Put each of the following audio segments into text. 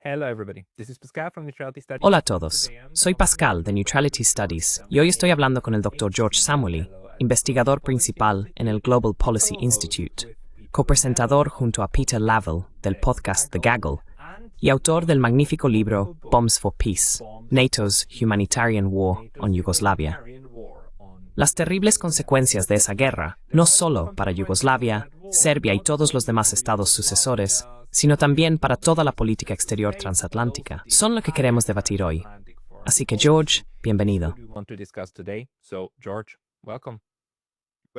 Hello everybody, this is Pascal from Neutrality Studies. Hola a todos, soy Pascal de Neutrality Studies y hoy estoy hablando con el Dr. George Samuely, investigador principal en el Global Policy Institute, copresentador junto a Peter Lavelle del podcast The Gaggle y autor del magnífico libro Bombs for Peace, NATO's Humanitarian War on Yugoslavia. Las terribles consecuencias de esa guerra, no solo para Yugoslavia, Serbia y todos los demás estados sucesores, sino también para toda la política exterior transatlántica, son lo que queremos debatir hoy. Así que George, bienvenido.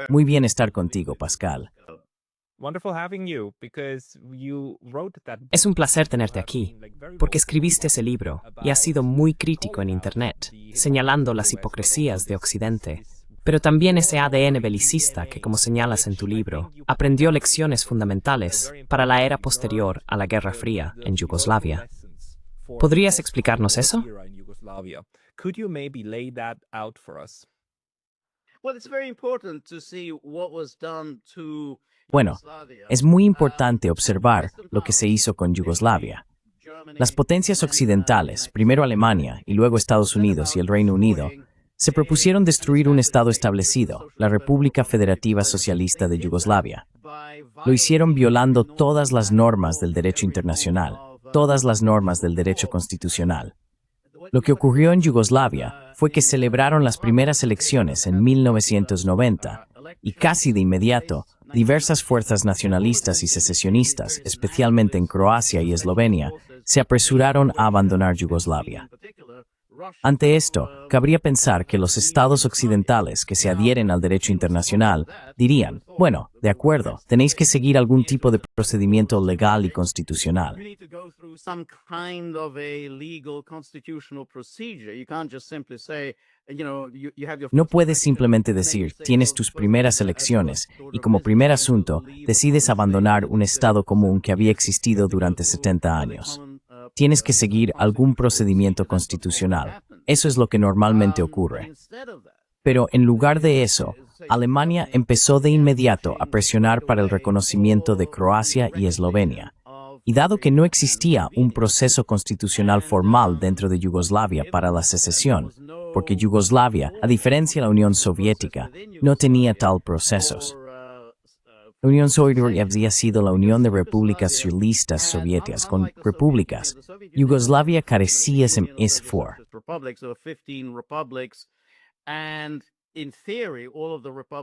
Muy bien estar contigo, Pascal. Es un placer tenerte aquí, porque escribiste ese libro y has sido muy crítico en Internet, señalando las hipocresías de Occidente, pero también ese ADN belicista que, como señalas en tu libro, aprendió lecciones fundamentales para la era posterior a la Guerra Fría en Yugoslavia. ¿Podrías explicarnos eso? Bueno, es muy importante observar lo que se hizo con Yugoslavia. Las potencias occidentales, primero Alemania y luego Estados Unidos y el Reino Unido, se propusieron destruir un Estado establecido, la República Federativa Socialista de Yugoslavia. Lo hicieron violando todas las normas del derecho internacional, todas las normas del derecho constitucional. Lo que ocurrió en Yugoslavia fue que celebraron las primeras elecciones en 1990 y casi de inmediato, diversas fuerzas nacionalistas y secesionistas, especialmente en Croacia y Eslovenia, se apresuraron a abandonar Yugoslavia. Ante esto, cabría pensar que los estados occidentales que se adhieren al derecho internacional dirían, bueno, de acuerdo, tenéis que seguir algún tipo de procedimiento legal y constitucional. No puedes simplemente decir, tienes tus primeras elecciones y como primer asunto decides abandonar un estado común que había existido durante 70 años. Tienes que seguir algún procedimiento constitucional. Eso es lo que normalmente ocurre. Pero en lugar de eso, Alemania empezó de inmediato a presionar para el reconocimiento de Croacia y Eslovenia. Y dado que no existía un proceso constitucional formal dentro de Yugoslavia para la secesión, porque Yugoslavia, a diferencia de la Unión Soviética, no tenía tal procesos. La Unión Soviética había sido la Unión de Repúblicas Socialistas Soviéticas con repúblicas. Yugoslavia carecía de ese.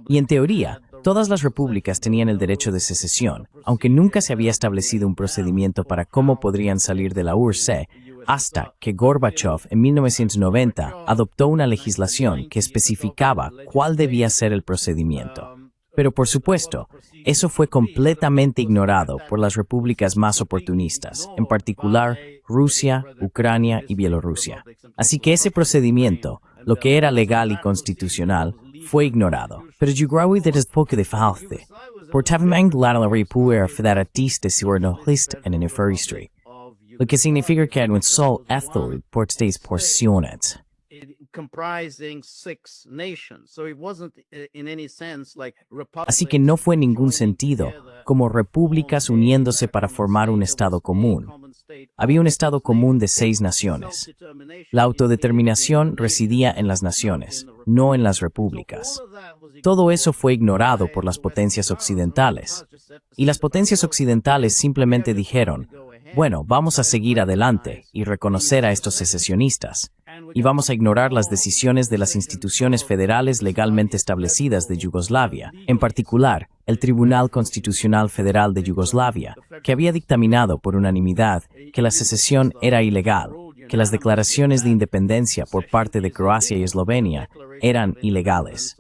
Y en teoría, todas las repúblicas tenían el derecho de secesión, aunque nunca se había establecido un procedimiento para cómo podrían salir de la URSS, hasta que Gorbachev en 1990 adoptó una legislación que especificaba cuál debía ser el procedimiento. Pero por supuesto, eso fue completamente ignorado por las repúblicas más oportunistas, en particular Rusia, Ucrania y Bielorrusia. Así que ese procedimiento, lo que era legal y constitucional, fue ignorado. Pero Yugoslavia después de falce, por también la República Federatista Socialista en el Street, lo que significa que un solo Estado por seis porciones. Así que no fue en ningún sentido como repúblicas uniéndose para formar un Estado común. Había un Estado común de 6 naciones. La autodeterminación residía en las naciones, no en las repúblicas. Todo eso fue ignorado por las potencias occidentales. Y las potencias occidentales simplemente dijeron, bueno, vamos a seguir adelante y reconocer a estos secesionistas. Y vamos a ignorar las decisiones de las instituciones federales legalmente establecidas de Yugoslavia, en particular, el Tribunal Constitucional Federal de Yugoslavia, que había dictaminado por unanimidad que la secesión era ilegal, que las declaraciones de independencia por parte de Croacia y Eslovenia eran ilegales.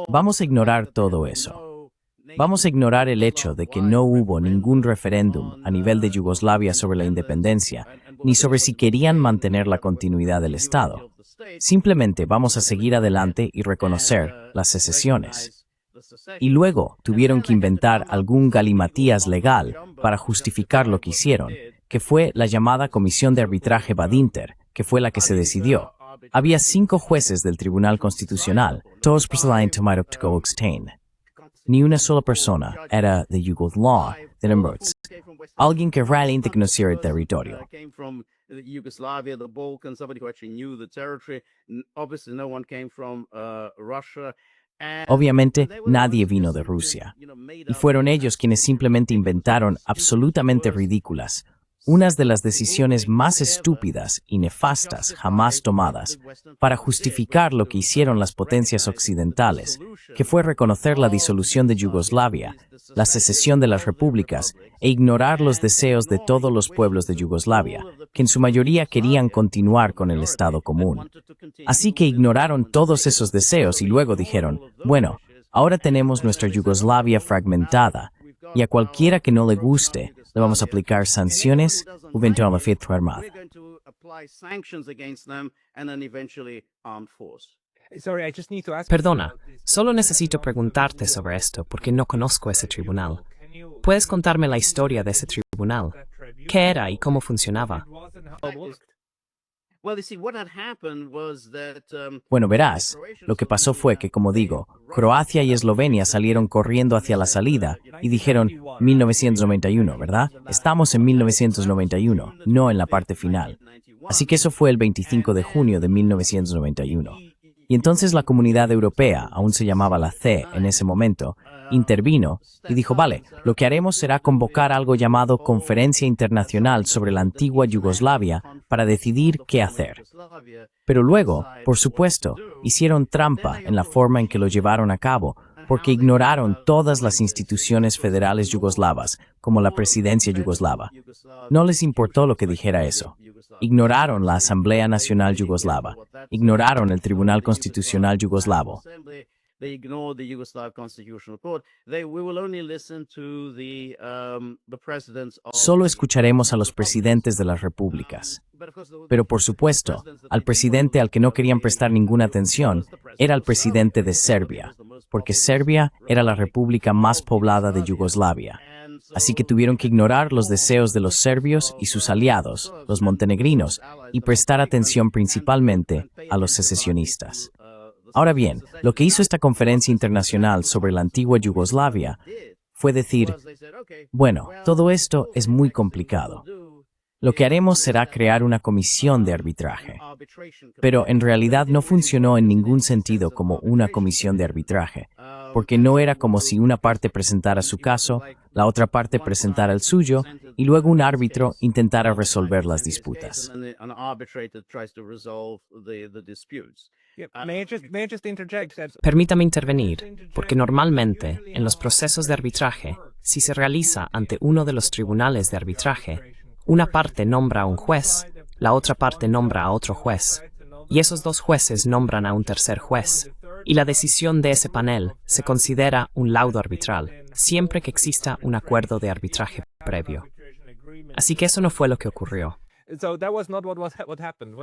Vamos a ignorar todo eso. Vamos a ignorar el hecho de que no hubo ningún referéndum a nivel de Yugoslavia sobre la independencia, ni sobre si querían mantener la continuidad del Estado. Simplemente vamos a seguir adelante y reconocer las secesiones. Y luego tuvieron que inventar algún galimatías legal para justificar lo que hicieron, que fue la llamada Comisión de Arbitraje Badinter, que fue la que se decidió. Había 5 jueces del Tribunal Constitucional, todos procedentes de Tomato. ni una sola persona era de Yugoslav, de Lemberts, alguien que realmente conociera el territorio. Yugoslavia, the Balkans, somebody who actually knew the territory. Obviously, no one came from Russia. Obviamente, nadie vino de Rusia, y fueron ellos quienes simplemente inventaron absolutamente ridículas, unas de las decisiones más estúpidas y nefastas jamás tomadas, para justificar lo que hicieron las potencias occidentales, que fue reconocer la disolución de Yugoslavia, la secesión de las repúblicas e ignorar los deseos de todos los pueblos de Yugoslavia, que en su mayoría querían continuar con el Estado común. Así que ignoraron todos esos deseos y luego dijeron, bueno, ahora tenemos nuestra Yugoslavia fragmentada, y a cualquiera que no le guste, le vamos a aplicar sanciones o eventualmente fuerza armada. Sorry, I just need to ask. Perdona, solo necesito preguntarte sobre esto porque no conozco ese tribunal. ¿Puedes contarme la historia de ese tribunal? ¿Qué era y cómo funcionaba? Bueno, verás, lo que pasó fue que, como digo, Croacia y Eslovenia salieron corriendo hacia la salida y dijeron 1991, ¿verdad? Estamos en 1991, no en la parte final. Así que eso fue el 25 de junio de 1991. Y entonces la Comunidad Europea, aún se llamaba la CE en ese momento, intervino y dijo, vale, lo que haremos será convocar algo llamado Conferencia Internacional sobre la antigua Yugoslavia para decidir qué hacer. Pero luego, por supuesto, hicieron trampa en la forma en que lo llevaron a cabo, porque ignoraron todas las instituciones federales yugoslavas, como la presidencia yugoslava. No les importó lo que dijera eso. Ignoraron la Asamblea Nacional Yugoslava. Ignoraron el Tribunal Constitucional Yugoslavo. Solo escucharemos a los presidentes de las repúblicas. Pero por supuesto, al presidente al que no querían prestar ninguna atención era el presidente de Serbia, porque Serbia era la república más poblada de Yugoslavia. Así que tuvieron que ignorar los deseos de los serbios y sus aliados, los montenegrinos, y prestar atención principalmente a los secesionistas. Ahora bien, lo que hizo esta conferencia internacional sobre la antigua Yugoslavia fue decir, bueno, todo esto es muy complicado. Lo que haremos será crear una comisión de arbitraje. Pero en realidad no funcionó en ningún sentido como una comisión de arbitraje, porque no era como si una parte presentara su caso, la otra parte presentara el suyo, y luego un árbitro intentara resolver las disputas. May I just interject? Permítame intervenir, porque normalmente, en los procesos de arbitraje, si se realiza ante uno de los tribunales de arbitraje, una parte nombra a un juez, la otra parte nombra a otro juez, y esos dos jueces nombran a un tercer juez, y la decisión de ese panel se considera un laudo arbitral, siempre que exista un acuerdo de arbitraje previo. Así que eso no fue lo que ocurrió. So that was not what happened.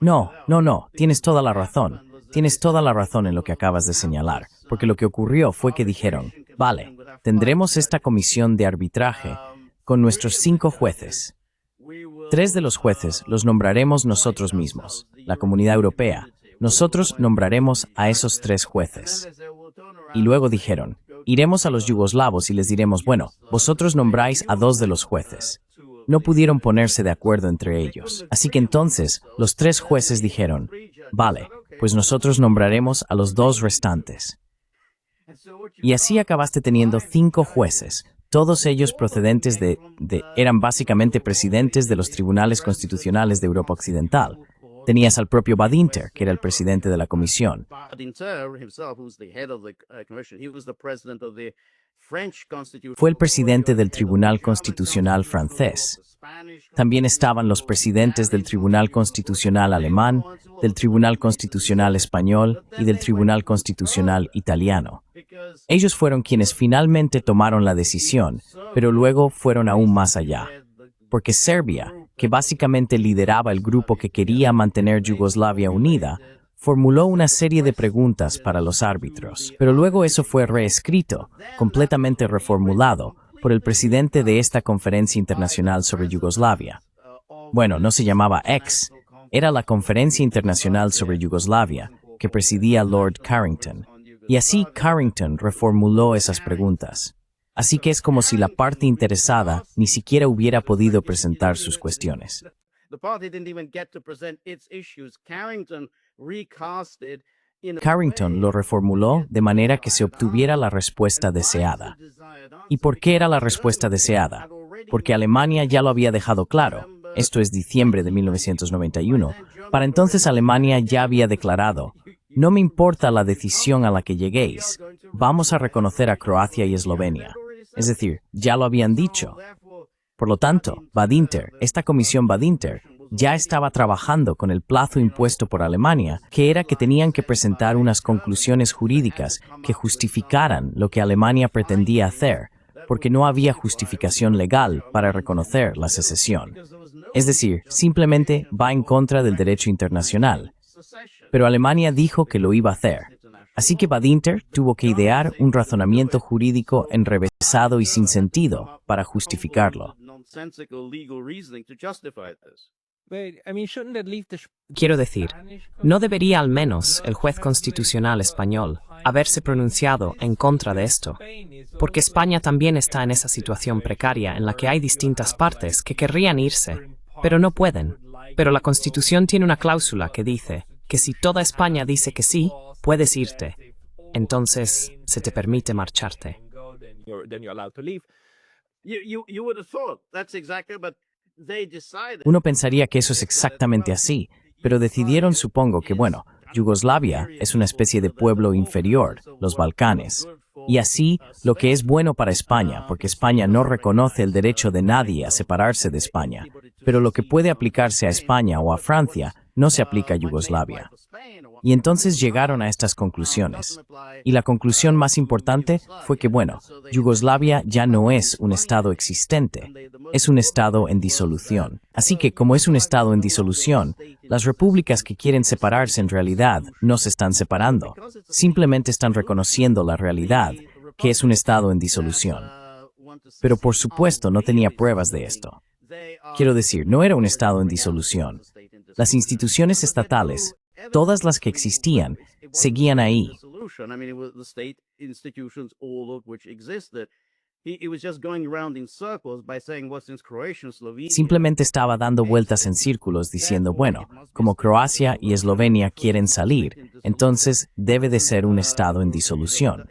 No, tienes toda la razón. Tienes toda la razón en lo que acabas de señalar, porque lo que ocurrió fue que dijeron, vale, tendremos esta comisión de arbitraje con nuestros 5 jueces. 3 de los jueces los nombraremos nosotros mismos, la Comunidad Europea. Nosotros nombraremos a esos 3 jueces. Y luego dijeron, iremos a los yugoslavos y les diremos, bueno, vosotros nombráis a 2 de los jueces. No pudieron ponerse de acuerdo entre ellos. Así que entonces, los 3 jueces dijeron, vale, pues nosotros nombraremos a los 2 restantes. Y así acabaste teniendo 5 jueces, todos ellos procedentes eran básicamente presidentes de los tribunales constitucionales de Europa Occidental. Tenías al propio Badinter, que era el presidente de la comisión. Fue el presidente del Tribunal Constitucional francés. También estaban los presidentes del Tribunal Constitucional alemán, del Tribunal Constitucional español y del Tribunal Constitucional italiano. Ellos fueron quienes finalmente tomaron la decisión, pero luego fueron aún más allá. Porque Serbia, que básicamente lideraba el grupo que quería mantener Yugoslavia unida, formuló una serie de preguntas para los árbitros. Pero luego eso fue reescrito, completamente reformulado, por el presidente de esta Conferencia Internacional sobre Yugoslavia. Bueno, no se llamaba EX, era la Conferencia Internacional sobre Yugoslavia, que presidía Lord Carrington. Y así Carrington reformuló esas preguntas. Así que es como si la parte interesada ni siquiera hubiera podido presentar sus cuestiones. The party didn't even get to present its issues. Carrington recast it in a Carrington lo reformuló de manera que se obtuviera la respuesta deseada. ¿Y por qué era la respuesta deseada? Porque Alemania ya lo había dejado claro. Esto es diciembre de 1991. Para entonces Alemania ya había declarado: no me importa la decisión a la que lleguéis, vamos a reconocer a Croacia y Eslovenia. Es decir, ya lo habían dicho. Por lo tanto, Badinter, esta comisión Badinter, ya estaba trabajando con el plazo impuesto por Alemania, que era que tenían que presentar unas conclusiones jurídicas que justificaran lo que Alemania pretendía hacer, porque no había justificación legal para reconocer la secesión. Es decir, simplemente va en contra del derecho internacional. Pero Alemania dijo que lo iba a hacer. Así que Badinter tuvo que idear un razonamiento jurídico enrevesado y sin sentido para justificarlo. Quiero decir, ¿no debería al menos el juez constitucional español haberse pronunciado en contra de esto? Porque España también está en esa situación precaria en la que hay distintas partes que querrían irse, pero no pueden. Pero la Constitución tiene una cláusula que dice que si toda España dice que sí, puedes irte. Entonces, se te permite marcharte. Uno pensaría que eso es exactamente así, pero decidieron, supongo que, bueno, Yugoslavia es una especie de pueblo inferior, los Balcanes. Y así, lo que es bueno para España, porque España no reconoce el derecho de nadie a separarse de España, pero lo que puede aplicarse a España o a Francia no se aplica a Yugoslavia. Y entonces llegaron a estas conclusiones. Y la conclusión más importante fue que, bueno, Yugoslavia ya no es un estado existente, es un estado en disolución. Así que, como es un estado en disolución, las repúblicas que quieren separarse en realidad no se están separando, simplemente están reconociendo la realidad, que es un estado en disolución. Pero por supuesto no tenía pruebas de esto. Quiero decir, no era un estado en disolución. Las instituciones estatales, todas las que existían, seguían ahí. Simplemente estaba dando vueltas en círculos diciendo, bueno, como Croacia y Eslovenia quieren salir, entonces debe de ser un estado en disolución.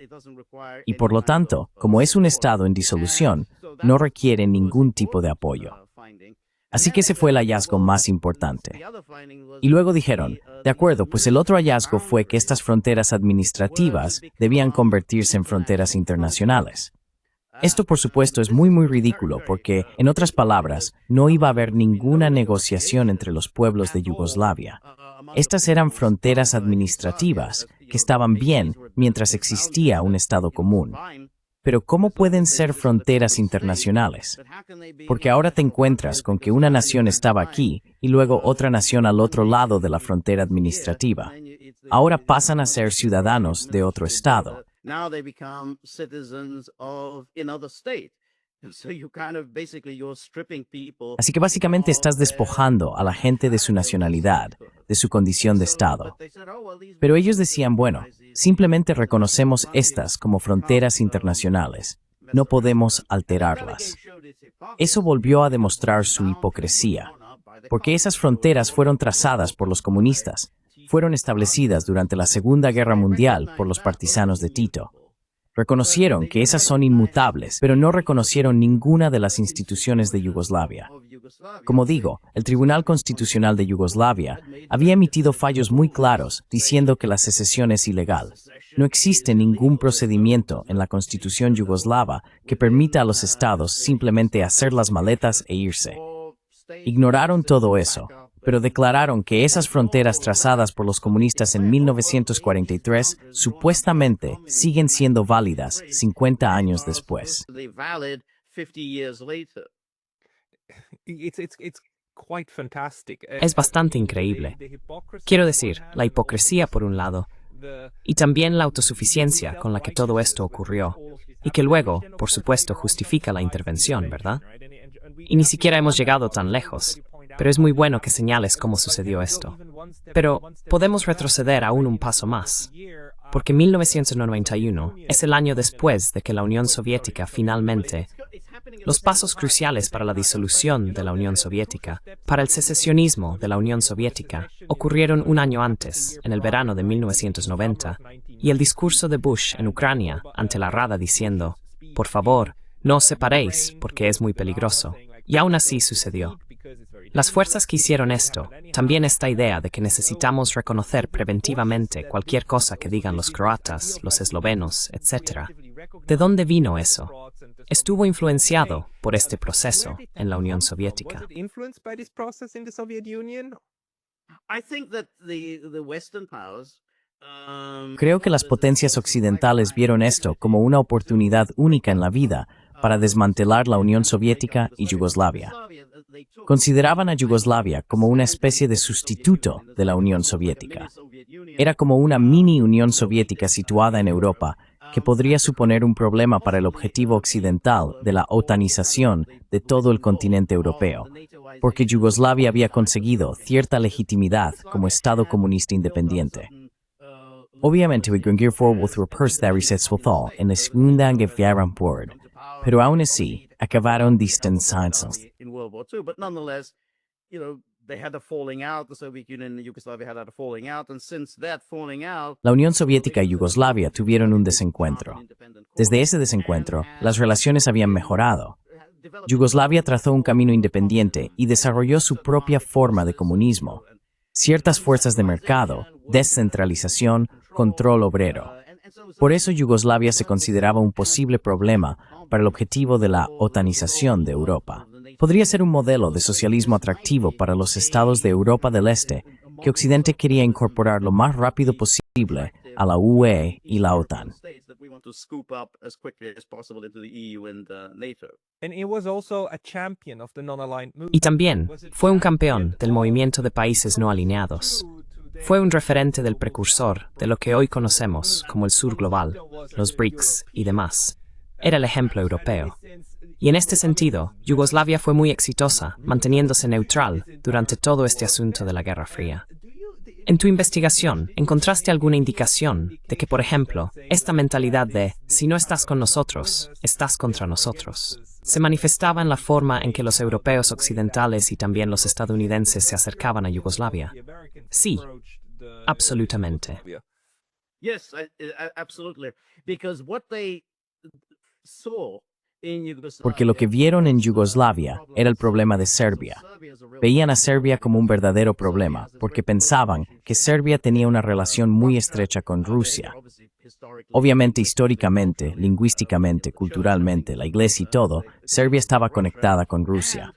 Y por lo tanto, como es un estado en disolución, no requiere ningún tipo de apoyo. Así que ese fue el hallazgo más importante. Y luego dijeron, de acuerdo, pues el otro hallazgo fue que estas fronteras administrativas debían convertirse en fronteras internacionales. Esto, por supuesto, es muy ridículo porque, en otras palabras, no iba a haber ninguna negociación entre los pueblos de Yugoslavia. Estas eran fronteras administrativas que estaban bien mientras existía un Estado común. Pero ¿cómo pueden ser fronteras internacionales? Porque ahora te encuentras con que una nación estaba aquí y luego otra nación al otro lado de la frontera administrativa. Ahora pasan a ser ciudadanos de otro estado. Así que básicamente estás despojando a la gente de su nacionalidad, de su condición de estado. Pero ellos decían, bueno, simplemente reconocemos estas como fronteras internacionales. No podemos alterarlas. Eso volvió a demostrar su hipocresía, porque esas fronteras fueron trazadas por los comunistas, fueron establecidas durante la Segunda Guerra Mundial por los partisanos de Tito. Reconocieron que esas son inmutables, pero no reconocieron ninguna de las instituciones de Yugoslavia. Como digo, el Tribunal Constitucional de Yugoslavia había emitido fallos muy claros diciendo que la secesión es ilegal. No existe ningún procedimiento en la Constitución yugoslava que permita a los estados simplemente hacer las maletas e irse. Ignoraron todo eso, pero declararon que esas fronteras trazadas por los comunistas en 1943 supuestamente siguen siendo válidas 50 años después. Es bastante increíble. Quiero decir, la hipocresía por un lado, y también la autosuficiencia con la que todo esto ocurrió, y que luego, por supuesto, justifica la intervención, ¿verdad? Y ni siquiera hemos llegado tan lejos. Pero es muy bueno que señales cómo sucedió esto. Pero podemos retroceder aún un paso más. porque 1991 es el año después de que la Unión Soviética finalmente... Los pasos cruciales para la disolución de la Unión Soviética, para el secesionismo de la Unión Soviética, ocurrieron un año antes, en el verano de 1990, y el discurso de Bush en Ucrania ante la Rada diciendo, por favor, no os separéis porque es muy peligroso. Y aún así sucedió. Las fuerzas que hicieron esto, también esta idea de que necesitamos reconocer preventivamente cualquier cosa que digan los croatas, los eslovenos, etc. ¿De dónde vino eso? Estuvo influenciado por este proceso en la Unión Soviética. Creo que las potencias occidentales vieron esto como una oportunidad única en la vida para desmantelar la Unión Soviética y Yugoslavia. Consideraban a Yugoslavia como una especie de sustituto de la Unión Soviética. Era como una mini Unión Soviética situada en Europa que podría suponer un problema para el objetivo occidental de la otanización de todo el continente europeo, porque Yugoslavia había conseguido cierta legitimidad como Estado comunista independiente. Obviamente, Guerrero repursar successful en la Segunda Guerra Mundial, pero aún así acabaron distanciándose. La Unión Soviética y Yugoslavia tuvieron un desencuentro. Desde ese desencuentro, las relaciones habían mejorado. Yugoslavia trazó un camino independiente y desarrolló su propia forma de comunismo, ciertas fuerzas de mercado, descentralización, control obrero. Por eso Yugoslavia se consideraba un posible problema para el objetivo de la otanización de Europa. Podría ser un modelo de socialismo atractivo para los estados de Europa del Este que Occidente quería incorporar lo más rápido posible a la UE y la OTAN. Y también fue un campeón del movimiento de países no alineados. Fue un referente del precursor de lo que hoy conocemos como el Sur Global, los BRICS y demás. Era el ejemplo europeo. Y en este sentido, Yugoslavia fue muy exitosa, manteniéndose neutral durante todo este asunto de la Guerra Fría. En tu investigación, ¿encontraste alguna indicación de que, por ejemplo, esta mentalidad de si no estás con nosotros, estás contra nosotros, se manifestaba en la forma en que los europeos occidentales y también los estadounidenses se acercaban a Yugoslavia? Sí, absolutamente. Porque lo que vieron en Yugoslavia era el problema de Serbia. Veían a Serbia como un verdadero problema, porque pensaban que Serbia tenía una relación muy estrecha con Rusia. Obviamente, históricamente, lingüísticamente, culturalmente, la iglesia y todo, Serbia estaba conectada con Rusia.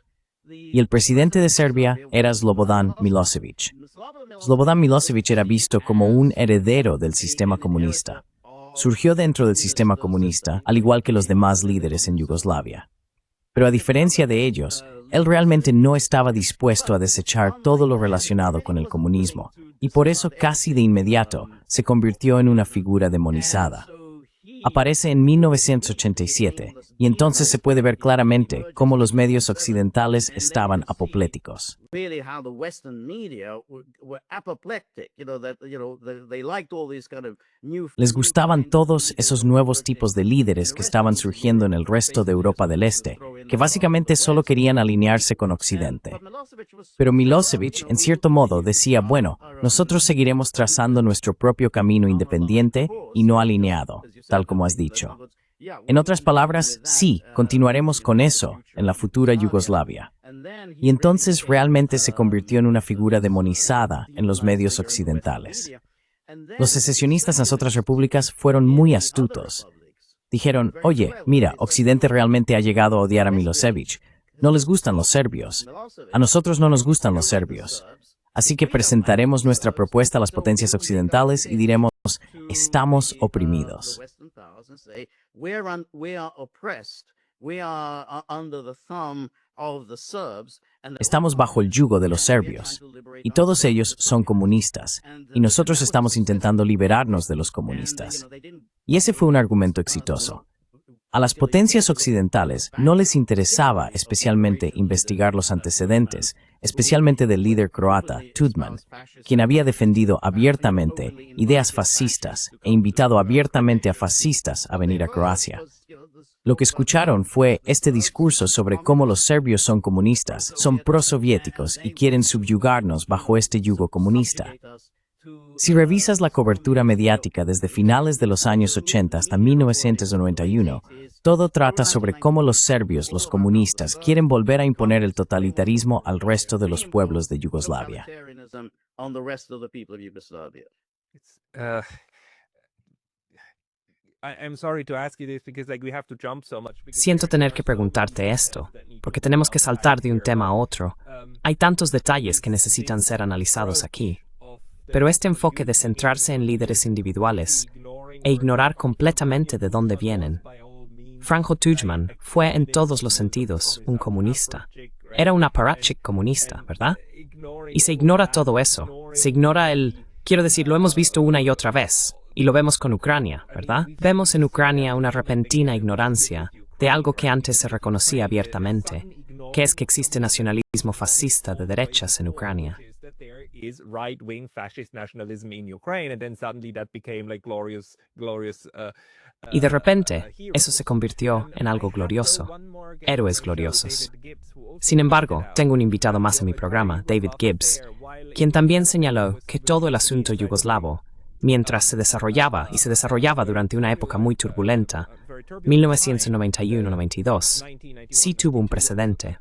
Y el presidente de Serbia era Slobodan Milošević. Slobodan Milošević era visto como un heredero del sistema comunista. Surgió dentro del sistema comunista, al igual que los demás líderes en Yugoslavia. Pero a diferencia de ellos, él realmente no estaba dispuesto a desechar todo lo relacionado con el comunismo, y por eso casi de inmediato se convirtió en una figura demonizada. Aparece en 1987, y entonces se puede ver claramente cómo los medios occidentales estaban apopléticos. Les gustaban todos esos nuevos tipos de líderes que estaban surgiendo en el resto de Europa del Este, que básicamente solo querían alinearse con Occidente. Pero Milošević, en cierto modo, decía, bueno, nosotros seguiremos trazando nuestro propio camino independiente y no alineado, tal como has dicho. En otras palabras, sí, continuaremos con eso en la futura Yugoslavia. Y entonces realmente se convirtió en una figura demonizada en los medios occidentales. Los secesionistas en las otras repúblicas fueron muy astutos. Dijeron, oye, mira, Occidente realmente ha llegado a odiar a Milošević. No les gustan los serbios. A nosotros no nos gustan los serbios. Así que presentaremos nuestra propuesta a las potencias occidentales y diremos, estamos oprimidos. Estamos bajo el yugo de los serbios, y todos ellos son comunistas, y nosotros estamos intentando liberarnos de los comunistas. Y ese fue un argumento exitoso. A las potencias occidentales no les interesaba especialmente investigar los antecedentes, especialmente del líder croata, Tudjman, quien había defendido abiertamente ideas fascistas e invitado abiertamente a fascistas a venir a Croacia. Lo que escucharon fue este discurso sobre cómo los serbios son comunistas, son prosoviéticos y quieren subyugarnos bajo este yugo comunista. Si revisas la cobertura mediática desde finales de los años 80 hasta 1991, todo trata sobre cómo los serbios, los comunistas, quieren volver a imponer el totalitarismo al resto de los pueblos de Yugoslavia. I'm sorry to ask you this because we have to jump so much. Siento tener que preguntarte esto, porque tenemos que saltar de un tema a otro. Hay tantos detalles que necesitan ser analizados aquí. Pero este enfoque de centrarse en líderes individuales e ignorar completamente de dónde vienen. Franjo Tudjman fue en todos los sentidos un comunista. Era un apparatchik comunista, ¿verdad? Y se ignora todo eso. Se ignora quiero decir, lo hemos visto una y otra vez. Y lo vemos con Ucrania, ¿verdad? Vemos en Ucrania una repentina ignorancia de algo que antes se reconocía abiertamente, que es que existe nacionalismo fascista de derechas en Ucrania. Is right-wing fascist nationalism in Ukraine, and then suddenly that became glorious. Y de repente, eso se convirtió en algo glorioso, héroes gloriosos. Sin embargo, tengo un invitado más en mi programa, David Gibbs, quien también señaló que todo el asunto yugoslavo, mientras se desarrollaba durante una época muy turbulenta, 1991-92, sí tuvo un precedente.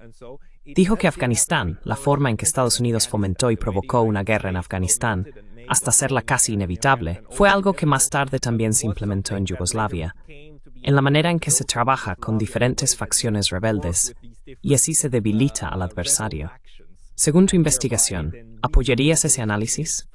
Dijo que Afganistán, la forma en que Estados Unidos fomentó y provocó una guerra en Afganistán, hasta hacerla casi inevitable, fue algo que más tarde también se implementó en Yugoslavia, en la manera en que se trabaja con diferentes facciones rebeldes, y así se debilita al adversario. Según tu investigación, ¿apoyarías ese análisis?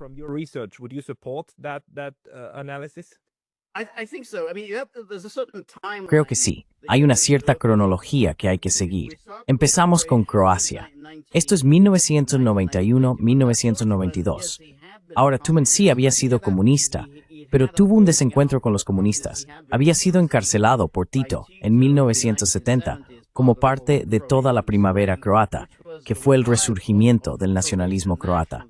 Creo que sí. Hay una cierta cronología que hay que seguir. Empezamos con Croacia. Esto es 1991-1992. Ahora, Tudjman sí había sido comunista, pero tuvo un desencuentro con los comunistas. Había sido encarcelado por Tito en 1970 como parte de toda la primavera croata, que fue el resurgimiento del nacionalismo croata.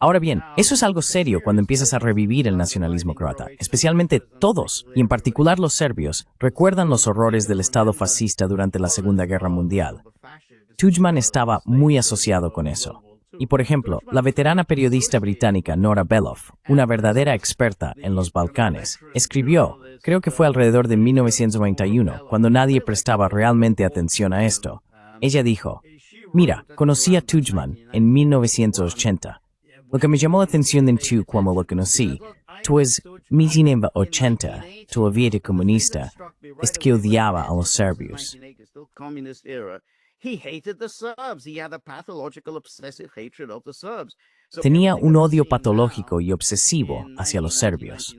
Ahora bien, eso es algo serio cuando empiezas a revivir el nacionalismo croata. Especialmente todos, y en particular los serbios, recuerdan los horrores del Estado fascista durante la Segunda Guerra Mundial. Tudjman estaba muy asociado con eso. Y por ejemplo, la veterana periodista británica Nora Beloff, una verdadera experta en los Balcanes, escribió, creo que fue alrededor de 1991, cuando nadie prestaba realmente atención a esto. Ella dijo, mira, conocí a Tudjman en 1980. Lo que me llamó la atención en tú cuando lo conocí, pues 1980, todavía era comunista, es que odiaba a los serbios. Tenía un odio patológico y obsesivo hacia los serbios.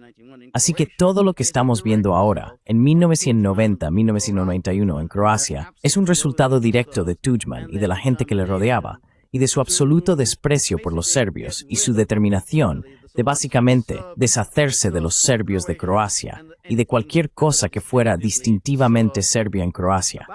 Así que todo lo que estamos viendo ahora, en 1990-1991 en Croacia, es un resultado directo de Tudjman y de la gente que le rodeaba, y de su absoluto desprecio por los serbios y su determinación de básicamente deshacerse de los serbios de Croacia y de cualquier cosa que fuera distintivamente serbia en Croacia.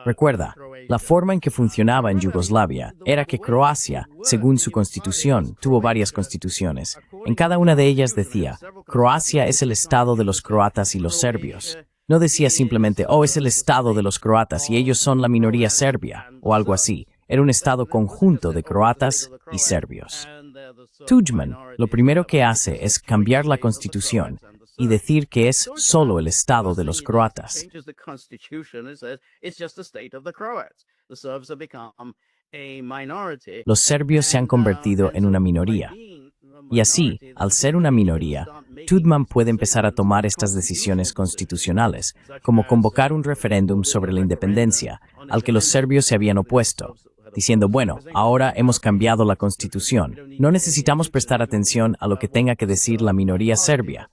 Recuerda, la forma en que funcionaba en Yugoslavia era que Croacia, según su constitución, tuvo varias constituciones. En cada una de ellas decía, Croacia es el estado de los croatas y los serbios. No decía simplemente, oh, es el estado de los croatas y ellos son la minoría serbia, o algo así. Era un estado conjunto de croatas y serbios. Tudjman lo primero que hace es cambiar la constitución y decir que es solo el estado de los croatas. Los serbios se han convertido en una minoría. Y así, al ser una minoría, Tudjman puede empezar a tomar estas decisiones constitucionales, como convocar un referéndum sobre la independencia, al que los serbios se habían opuesto, diciendo, bueno, ahora hemos cambiado la constitución, no necesitamos prestar atención a lo que tenga que decir la minoría serbia.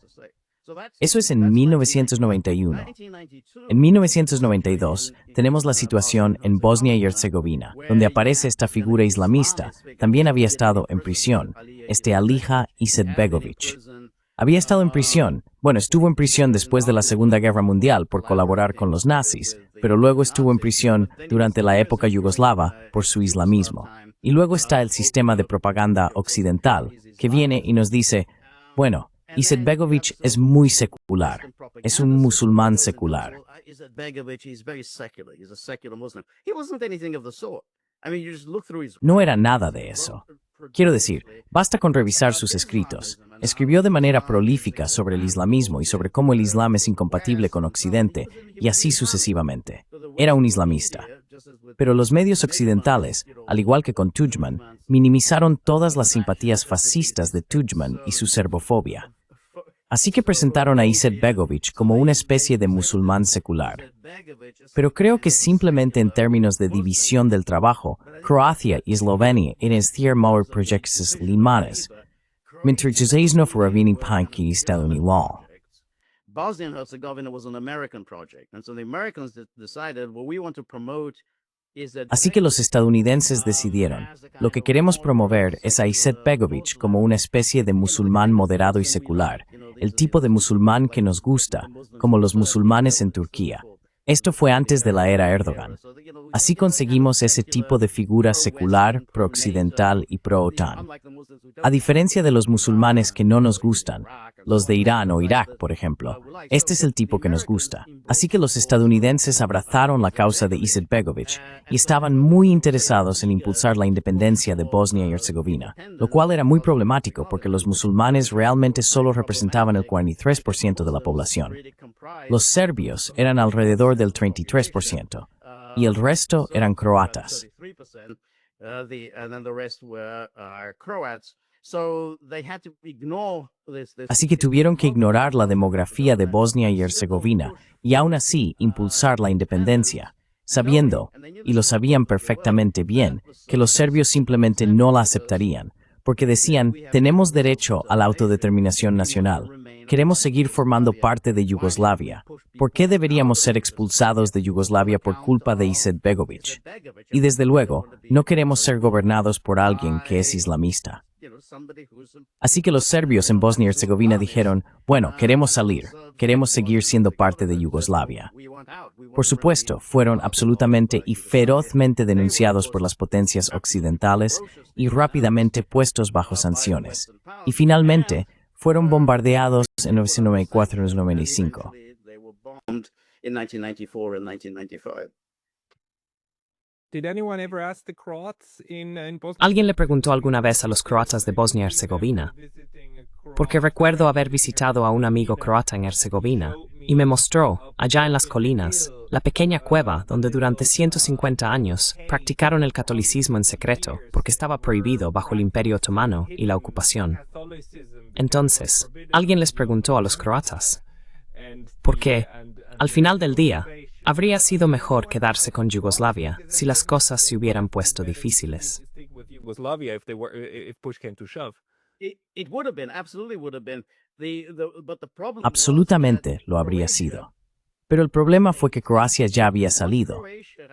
Eso es en 1991. En 1992 tenemos la situación en Bosnia y Herzegovina, donde aparece esta figura islamista. También había estado en prisión, Alija Izetbegović. Había estado en prisión. Bueno, estuvo en prisión después de la Segunda Guerra Mundial por colaborar con los nazis, pero luego estuvo en prisión durante la época yugoslava por su islamismo. Y luego está el sistema de propaganda occidental, que viene y nos dice, bueno, Izetbegovic es muy secular, es un musulmán secular. No era nada de eso. Quiero decir, basta con revisar sus escritos. Escribió de manera prolífica sobre el islamismo y sobre cómo el Islam es incompatible con Occidente, y así sucesivamente. Era un islamista. Pero los medios occidentales, al igual que con Tudjman, minimizaron todas las simpatías fascistas de Tudjman y su serbofobia. Así que presentaron a Izetbegovic como una especie de musulmán secular. Pero creo que simplemente en términos de división del trabajo, Croacia y Eslovenia eran stiermauer projects limanes, mientras no fueron panki estadounidense. Bosnia and Herzegovina was an American project, and so the Americans decided what we want to promote. Así que los estadounidenses decidieron, lo que queremos promover es a Izetbegovic como una especie de musulmán moderado y secular, el tipo de musulmán que nos gusta, como los musulmanes en Turquía. Esto fue antes de la era Erdogan. Así conseguimos ese tipo de figura secular, pro-occidental y pro-OTAN. A diferencia de los musulmanes que no nos gustan, los de Irán o Irak, por ejemplo, este es el tipo que nos gusta. Así que los estadounidenses abrazaron la causa de Izetbegovic y estaban muy interesados en impulsar la independencia de Bosnia y Herzegovina, lo cual era muy problemático porque los musulmanes realmente solo representaban el 43% de la población. Los serbios eran alrededor del 33%, y el resto eran croatas. Así que tuvieron que ignorar la demografía de Bosnia y Herzegovina y aún así impulsar la independencia, sabiendo, y lo sabían perfectamente bien, que los serbios simplemente no la aceptarían, porque decían, tenemos derecho a la autodeterminación nacional. Queremos seguir formando parte de Yugoslavia. ¿Por qué deberíamos ser expulsados de Yugoslavia por culpa de Izetbegovic? Y desde luego, no queremos ser gobernados por alguien que es islamista. Así que los serbios en Bosnia y Herzegovina dijeron, bueno, queremos salir, queremos seguir siendo parte de Yugoslavia. Por supuesto, fueron absolutamente y ferozmente denunciados por las potencias occidentales y rápidamente puestos bajo sanciones. Y finalmente, fueron bombardeados en 1994 y 1995. ¿Alguien le preguntó alguna vez a los croatas de Bosnia y Herzegovina? Porque recuerdo haber visitado a un amigo croata en Herzegovina y me mostró, allá en las colinas, la pequeña cueva donde durante 150 años practicaron el catolicismo en secreto porque estaba prohibido bajo el Imperio Otomano y la ocupación. Entonces, alguien les preguntó a los croatas, porque, al final del día, habría sido mejor quedarse con Yugoslavia si las cosas se hubieran puesto difíciles. Absolutamente lo habría sido. Pero el problema fue que Croacia ya había salido.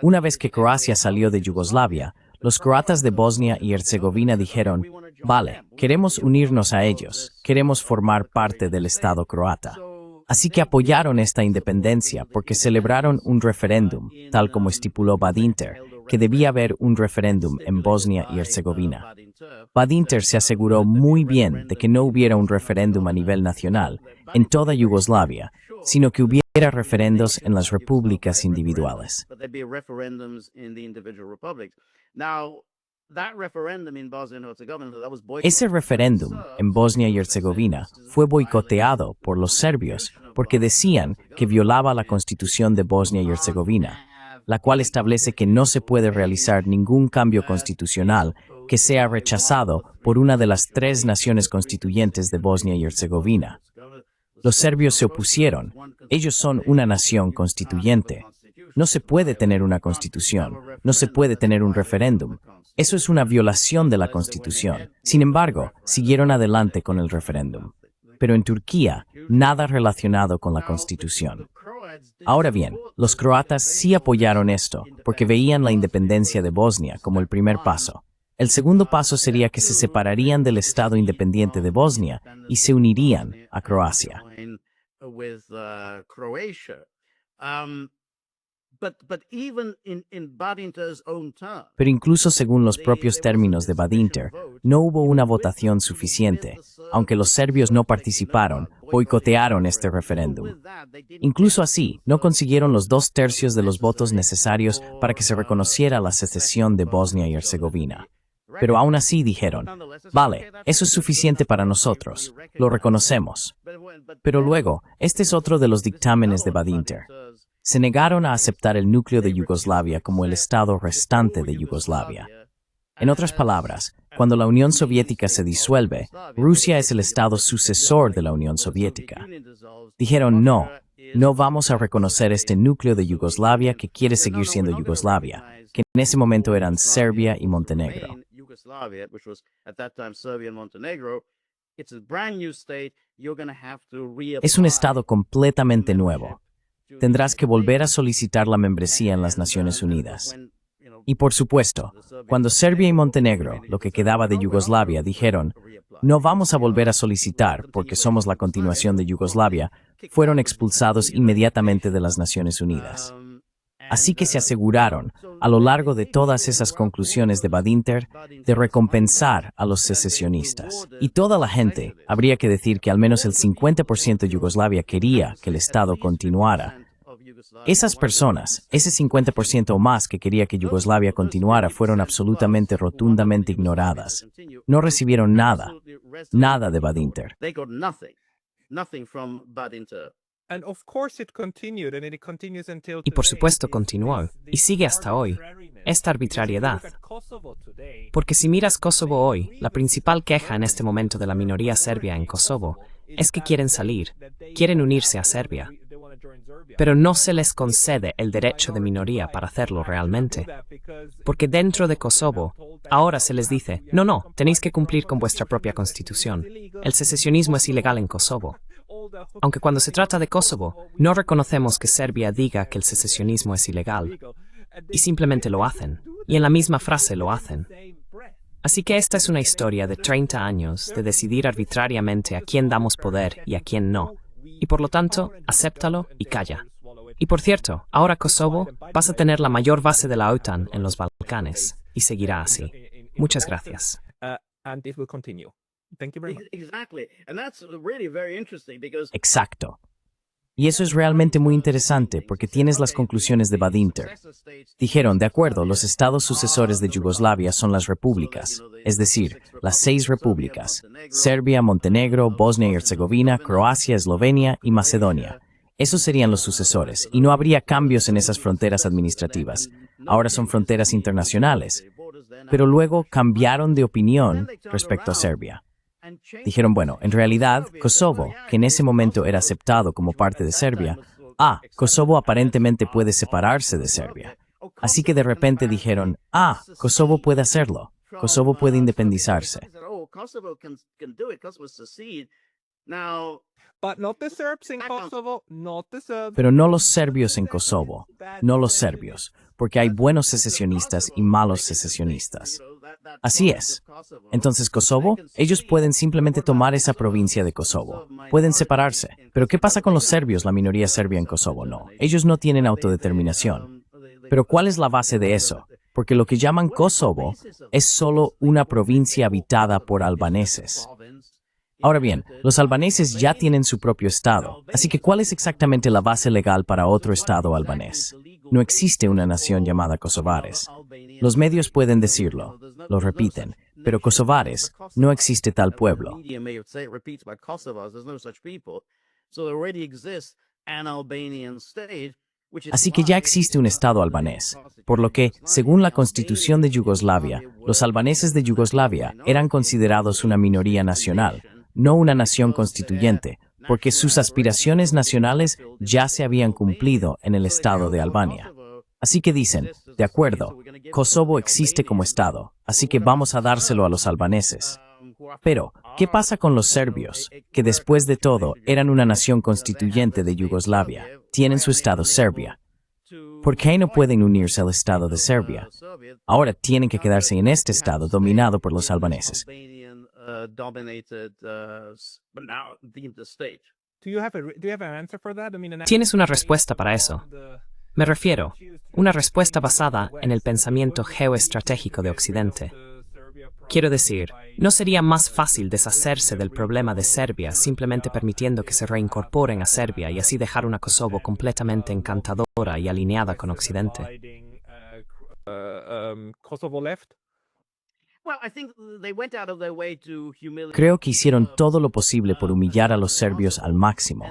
Una vez que Croacia salió de Yugoslavia, los croatas de Bosnia y Herzegovina dijeron, vale, queremos unirnos a ellos, queremos formar parte del Estado croata. Así que apoyaron esta independencia porque celebraron un referéndum, tal como estipuló Badinter, que debía haber un referéndum en Bosnia y Herzegovina. Badinter se aseguró muy bien de que no hubiera un referéndum a nivel nacional, en toda Yugoslavia, sino que hubiera referendos en las repúblicas individuales. Ese referéndum en Bosnia y Herzegovina fue boicoteado por los serbios porque decían que violaba la Constitución de Bosnia y Herzegovina, la cual establece que no se puede realizar ningún cambio constitucional que sea rechazado por una de las 3 naciones constituyentes de Bosnia y Herzegovina. Los serbios se opusieron. Ellos son una nación constituyente. No se puede tener una constitución, no se puede tener un referéndum. Eso es una violación de la Constitución. Sin embargo, siguieron adelante con el referéndum. Pero en Turquía, nada relacionado con la Constitución. Ahora bien, los croatas sí apoyaron esto, porque veían la independencia de Bosnia como el primer paso. El segundo paso sería que se separarían del Estado independiente de Bosnia y se unirían a Croacia. With Croatia. But even in Badinter's own terms, Pero incluso según los propios términos de Badinter, no hubo una votación suficiente, aunque los serbios no participaron, boicotearon este referéndum. Incluso así, no consiguieron los 2/3 de los votos necesarios para que se reconociera la secesión de Bosnia y Herzegovina. Pero aún así dijeron, vale, eso es suficiente para nosotros, lo reconocemos. Pero luego, este es otro de los dictámenes de Badinter. Se negaron a aceptar el núcleo de Yugoslavia como el estado restante de Yugoslavia. En otras palabras, cuando la Unión Soviética se disuelve, Rusia es el estado sucesor de la Unión Soviética. Dijeron no vamos a reconocer este núcleo de Yugoslavia que quiere seguir siendo Yugoslavia, que en ese momento eran Serbia y Montenegro. Es un estado completamente nuevo. Tendrás que volver a solicitar la membresía en las Naciones Unidas. Y por supuesto, cuando Serbia y Montenegro, lo que quedaba de Yugoslavia, dijeron, no vamos a volver a solicitar porque somos la continuación de Yugoslavia, fueron expulsados inmediatamente de las Naciones Unidas. Así que se aseguraron, a lo largo de todas esas conclusiones de Badinter, de recompensar a los secesionistas. Y toda la gente, habría que decir que al menos el 50% de Yugoslavia quería que el Estado continuara. Esas personas, ese 50% o más que quería que Yugoslavia continuara, fueron absolutamente rotundamente ignoradas. No recibieron nada de Badinter. Y por supuesto continuó, y sigue hasta hoy, esta arbitrariedad. Porque si miras Kosovo hoy, la principal queja en este momento de la minoría serbia en Kosovo es que quieren salir, quieren unirse a Serbia. Pero no se les concede el derecho de minoría para hacerlo realmente. Porque dentro de Kosovo, ahora se les dice, no, tenéis que cumplir con vuestra propia constitución. El secesionismo es ilegal en Kosovo. Aunque cuando se trata de Kosovo, no reconocemos que Serbia diga que el secesionismo es ilegal. Y simplemente lo hacen. Y en la misma frase lo hacen. Así que esta es una historia de 30 años de decidir arbitrariamente a quién damos poder y a quién no. Y por lo tanto, acéptalo y calla. Y por cierto, ahora Kosovo vas a tener la mayor base de la OTAN en los Balcanes. Y seguirá así. Muchas gracias. Exacto. Y eso es realmente muy interesante porque tienes las conclusiones de Badinter. Dijeron, de acuerdo, los estados sucesores de Yugoslavia son las repúblicas, es decir, las 6 repúblicas, Serbia, Montenegro, Bosnia y Herzegovina, Croacia, Eslovenia y Macedonia. Esos serían los sucesores, y no habría cambios en esas fronteras administrativas. Ahora son fronteras internacionales. Pero luego cambiaron de opinión respecto a Serbia. Dijeron, bueno, en realidad, Kosovo, que en ese momento era aceptado como parte de Serbia, Kosovo aparentemente puede separarse de Serbia. Así que de repente dijeron, Kosovo puede hacerlo, Kosovo puede independizarse. Pero no los serbios en Kosovo, no los serbios, porque hay buenos secesionistas y malos secesionistas. Así es. Entonces, Kosovo, ellos pueden simplemente tomar esa provincia de Kosovo. Pueden separarse. Pero ¿qué pasa con los serbios, la minoría serbia en Kosovo? No, ellos no tienen autodeterminación. Pero ¿cuál es la base de eso? Porque lo que llaman Kosovo es solo una provincia habitada por albaneses. Ahora bien, los albaneses ya tienen su propio estado, así que ¿cuál es exactamente la base legal para otro estado albanés? No existe una nación llamada kosovares. Los medios pueden decirlo, lo repiten, pero kosovares, no existe tal pueblo. Así que ya existe un estado albanés, por lo que, según la constitución de Yugoslavia, los albaneses de Yugoslavia eran considerados una minoría nacional, no una nación constituyente, porque sus aspiraciones nacionales ya se habían cumplido en el estado de Albania. Así que dicen, de acuerdo, Kosovo existe como estado, así que vamos a dárselo a los albaneses. Pero, ¿qué pasa con los serbios, que después de todo eran una nación constituyente de Yugoslavia? Tienen su estado Serbia. ¿Por qué no pueden unirse al Estado de Serbia? Ahora tienen que quedarse en este Estado dominado por los albaneses. ¿Tienes una respuesta para eso? Me refiero, una respuesta basada en el pensamiento geoestratégico de Occidente. Quiero decir, ¿no sería más fácil deshacerse del problema de Serbia simplemente permitiendo que se reincorporen a Serbia y así dejar una Kosovo completamente encantadora y alineada con Occidente? Kosovo left? Creo que hicieron todo lo posible por humillar a los serbios al máximo.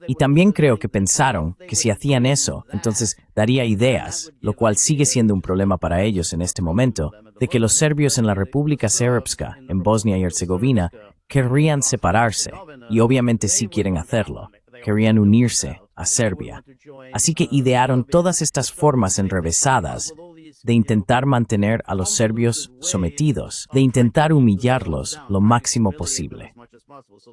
Y también creo que pensaron que si hacían eso, entonces daría ideas, lo cual sigue siendo un problema para ellos en este momento, de que los serbios en la República Srpska, en Bosnia y Herzegovina, querrían separarse, y obviamente sí quieren hacerlo, querían unirse a Serbia. Así que idearon todas estas formas enrevesadas de intentar mantener a los serbios sometidos, de intentar humillarlos lo máximo posible.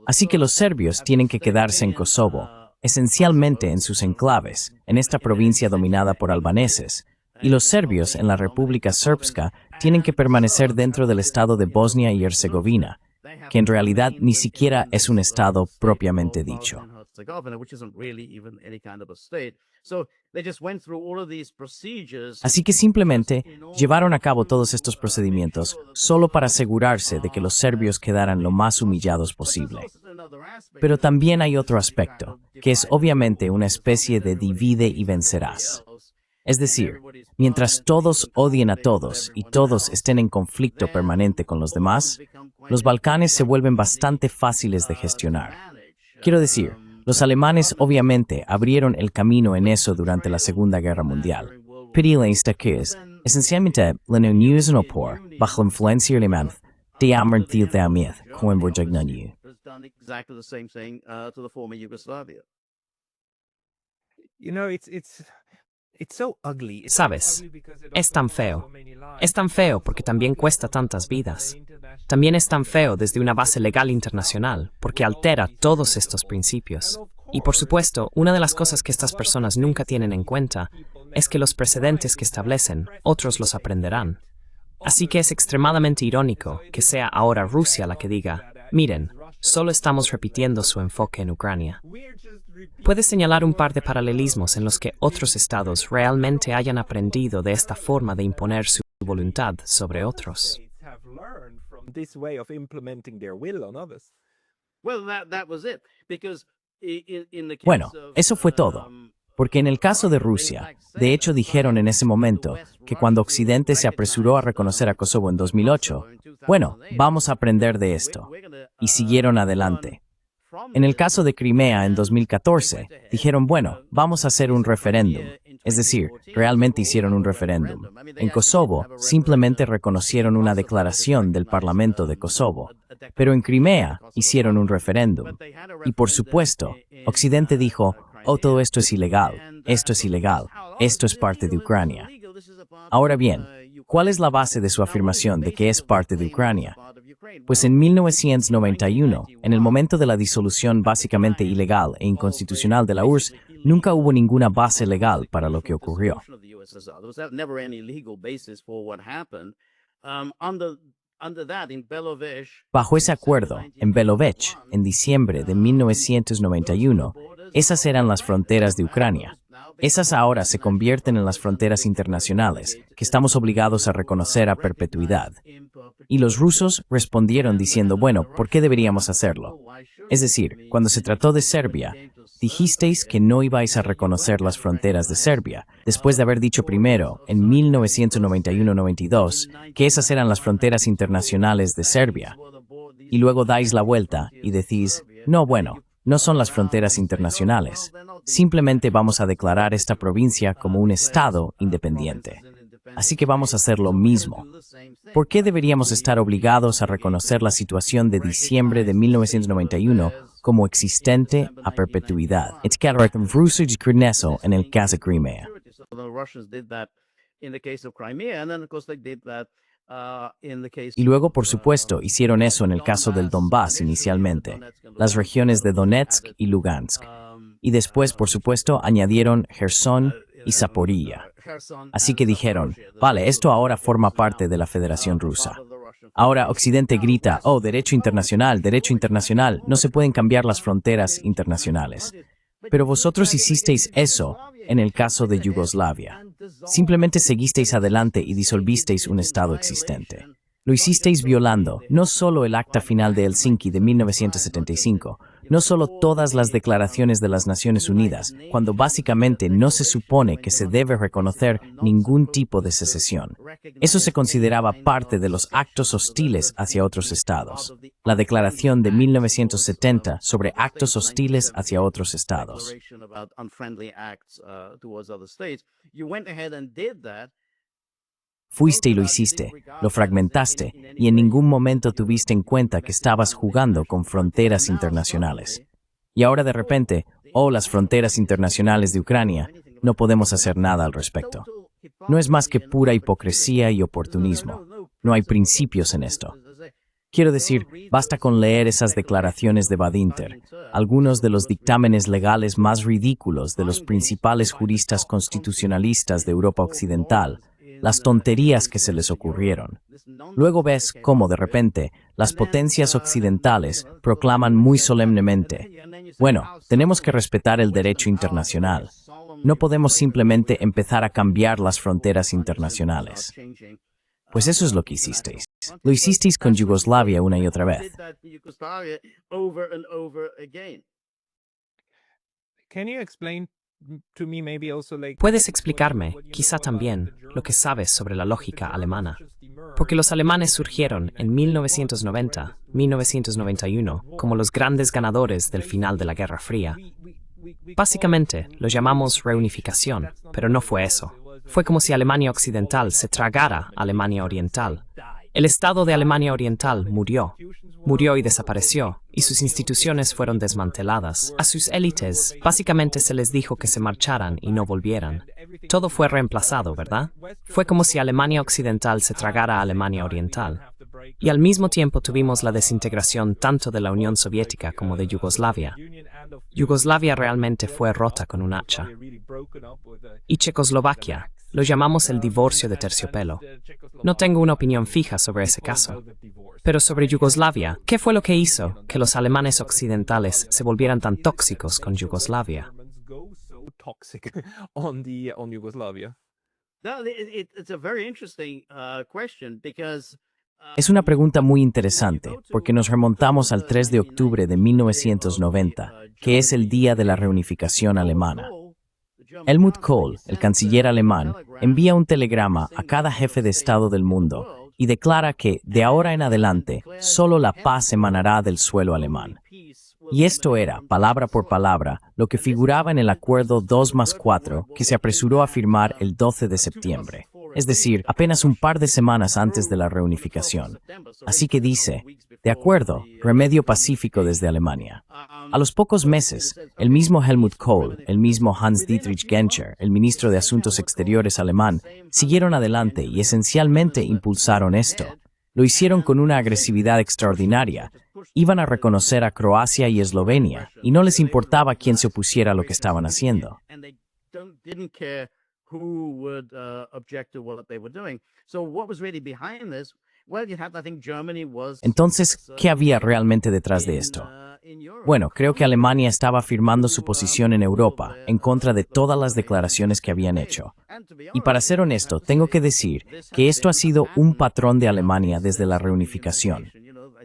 Así que los serbios tienen que quedarse en Kosovo, esencialmente en sus enclaves, en esta provincia dominada por albaneses, y los serbios en la República Srpska tienen que permanecer dentro del estado de Bosnia y Herzegovina, que en realidad ni siquiera es un estado propiamente dicho. Así que simplemente llevaron a cabo todos estos procedimientos solo para asegurarse de que los serbios quedaran lo más humillados posible. Pero también hay otro aspecto, que es obviamente una especie de divide y vencerás. Es decir, mientras todos odien a todos y todos estén en conflicto permanente con los demás, los Balcanes se vuelven bastante fáciles de gestionar. Quiero decir, los alemanes obviamente abrieron el camino en eso durante la Segunda Guerra Mundial. Pero esencialmente la Unión Europea, bajo la influencia alemana, de Amortizamiento con Borjagnayu. Sabes, es tan feo. Es tan feo porque también cuesta tantas vidas. También es tan feo desde una base legal internacional, porque altera todos estos principios. Y por supuesto, una de las cosas que estas personas nunca tienen en cuenta es que los precedentes que establecen, otros los aprenderán. Así que es extremadamente irónico que sea ahora Rusia la que diga, miren, solo estamos repitiendo su enfoque en Ucrania. ¿Puedes señalar un par de paralelismos en los que otros estados realmente hayan aprendido de esta forma de imponer su voluntad sobre otros? Bueno, eso fue todo. Porque en el caso de Rusia, de hecho dijeron en ese momento que cuando Occidente se apresuró a reconocer a Kosovo en 2008, bueno, vamos a aprender de esto. Y siguieron adelante. En el caso de Crimea en 2014, dijeron, bueno, vamos a hacer un referéndum. Es decir, realmente hicieron un referéndum. En Kosovo, simplemente reconocieron una declaración del Parlamento de Kosovo. Pero en Crimea, hicieron un referéndum. Y por supuesto, Occidente dijo, oh, todo esto es ilegal, esto es parte de Ucrania. Ahora bien, ¿cuál es la base de su afirmación de que es parte de Ucrania? Pues en 1991, en el momento de la disolución básicamente ilegal e inconstitucional de la URSS, nunca hubo ninguna base legal para lo que ocurrió. Bajo ese acuerdo, en Belovech, en diciembre de 1991, esas eran las fronteras de Ucrania. Esas ahora se convierten en las fronteras internacionales, que estamos obligados a reconocer a perpetuidad. Y los rusos respondieron diciendo, bueno, ¿por qué deberíamos hacerlo? Es decir, cuando se trató de Serbia, dijisteis que no ibais a reconocer las fronteras de Serbia, después de haber dicho primero, en 1991-92, que esas eran las fronteras internacionales de Serbia. Y luego dais la vuelta y decís, no, bueno, no son las fronteras internacionales. Simplemente vamos a declarar esta provincia como un estado independiente. Así que vamos a hacer lo mismo. ¿Por qué deberíamos estar obligados a reconocer la situación de diciembre de 1991 como existente a perpetuidad? Es que ruso y Krneso en el caso de Crimea. Y luego, por supuesto, hicieron eso en el caso del Donbass inicialmente, las regiones de Donetsk y Lugansk. Y después, por supuesto, añadieron Gerson y Zaporilla. Así que dijeron, vale, esto ahora forma parte de la Federación Rusa. Ahora Occidente grita, oh, derecho internacional, no se pueden cambiar las fronteras internacionales. Pero vosotros hicisteis eso en el caso de Yugoslavia. Simplemente seguisteis adelante y disolvisteis un Estado existente. Lo hicisteis violando no solo el Acta Final de Helsinki de 1975, no solo todas las declaraciones de las Naciones Unidas, cuando básicamente no se supone que se debe reconocer ningún tipo de secesión. Eso se consideraba parte de los actos hostiles hacia otros estados. La Declaración de 1970 sobre actos hostiles hacia otros estados. Fuiste y lo hiciste, lo fragmentaste, y en ningún momento tuviste en cuenta que estabas jugando con fronteras internacionales. Y ahora de repente, oh, las fronteras internacionales de Ucrania, no podemos hacer nada al respecto. No es más que pura hipocresía y oportunismo. No hay principios en esto. Quiero decir, basta con leer esas declaraciones de Badinter, algunos de los dictámenes legales más ridículos de los principales juristas constitucionalistas de Europa Occidental, las tonterías que se les ocurrieron. Luego ves cómo, de repente, las potencias occidentales proclaman muy solemnemente, bueno, tenemos que respetar el derecho internacional. No podemos simplemente empezar a cambiar las fronteras internacionales. Pues eso es lo que hicisteis. Lo hicisteis con Yugoslavia una y otra vez. Can you explain to me maybe also like ¿Puedes explicarme, quizá también, lo que sabes sobre la lógica alemana? Porque los alemanes surgieron en 1990, 1991, como los grandes ganadores del final de la Guerra Fría. Básicamente, lo llamamos reunificación, pero no fue eso. Fue como si Alemania Occidental se tragara a Alemania Oriental. El Estado de Alemania Oriental murió y desapareció, y sus instituciones fueron desmanteladas. A sus élites, básicamente se les dijo que se marcharan y no volvieran. Todo fue reemplazado, ¿verdad? Fue como si Alemania Occidental se tragara a Alemania Oriental. Y al mismo tiempo tuvimos la desintegración tanto de la Unión Soviética como de Yugoslavia. Yugoslavia realmente fue rota con un hacha. Y Checoslovaquia, lo llamamos el divorcio de terciopelo. No tengo una opinión fija sobre ese caso. Pero sobre Yugoslavia, ¿qué fue lo que hizo que los alemanes occidentales se volvieran tan tóxicos con Yugoslavia? on Yugoslavia? Es una pregunta muy interesante, porque nos remontamos al 3 de octubre de 1990, que es el día de la reunificación alemana. Helmut Kohl, el canciller alemán, envía un telegrama a cada jefe de Estado del mundo y declara que, de ahora en adelante, solo la paz emanará del suelo alemán. Y esto era, palabra por palabra, lo que figuraba en el Acuerdo 2+4 que se apresuró a firmar el 12 de septiembre, es decir, apenas un par de semanas antes de la reunificación. Así que dice, de acuerdo, remedio pacífico desde Alemania. A los pocos meses, el mismo Helmut Kohl, el mismo Hans-Dietrich Genscher, el ministro de Asuntos Exteriores alemán, siguieron adelante y esencialmente impulsaron esto. Lo hicieron con una agresividad extraordinaria. Iban a reconocer a Croacia y Eslovenia, y no les importaba quién se opusiera a lo que estaban haciendo. Entonces, ¿qué había realmente detrás de esto? Bueno, creo que Alemania estaba afirmando su posición en Europa, en contra de todas las declaraciones que habían hecho. Y para ser honesto, tengo que decir que esto ha sido un patrón de Alemania desde la reunificación.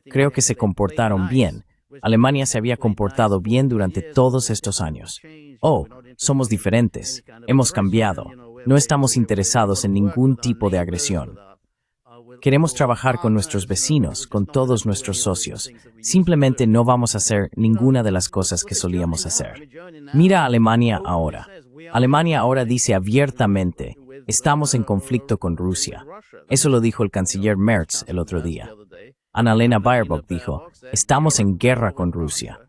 Creo que se comportaron bien. Alemania se había comportado bien durante todos estos años. Oh, somos diferentes. Hemos cambiado. No estamos interesados en ningún tipo de agresión. Queremos trabajar con nuestros vecinos, con todos nuestros socios. Simplemente no vamos a hacer ninguna de las cosas que solíamos hacer. Mira a Alemania ahora. Alemania ahora dice abiertamente, estamos en conflicto con Rusia. Eso lo dijo el canciller Merz el otro día. Annalena Baerbock dijo, estamos en guerra con Rusia.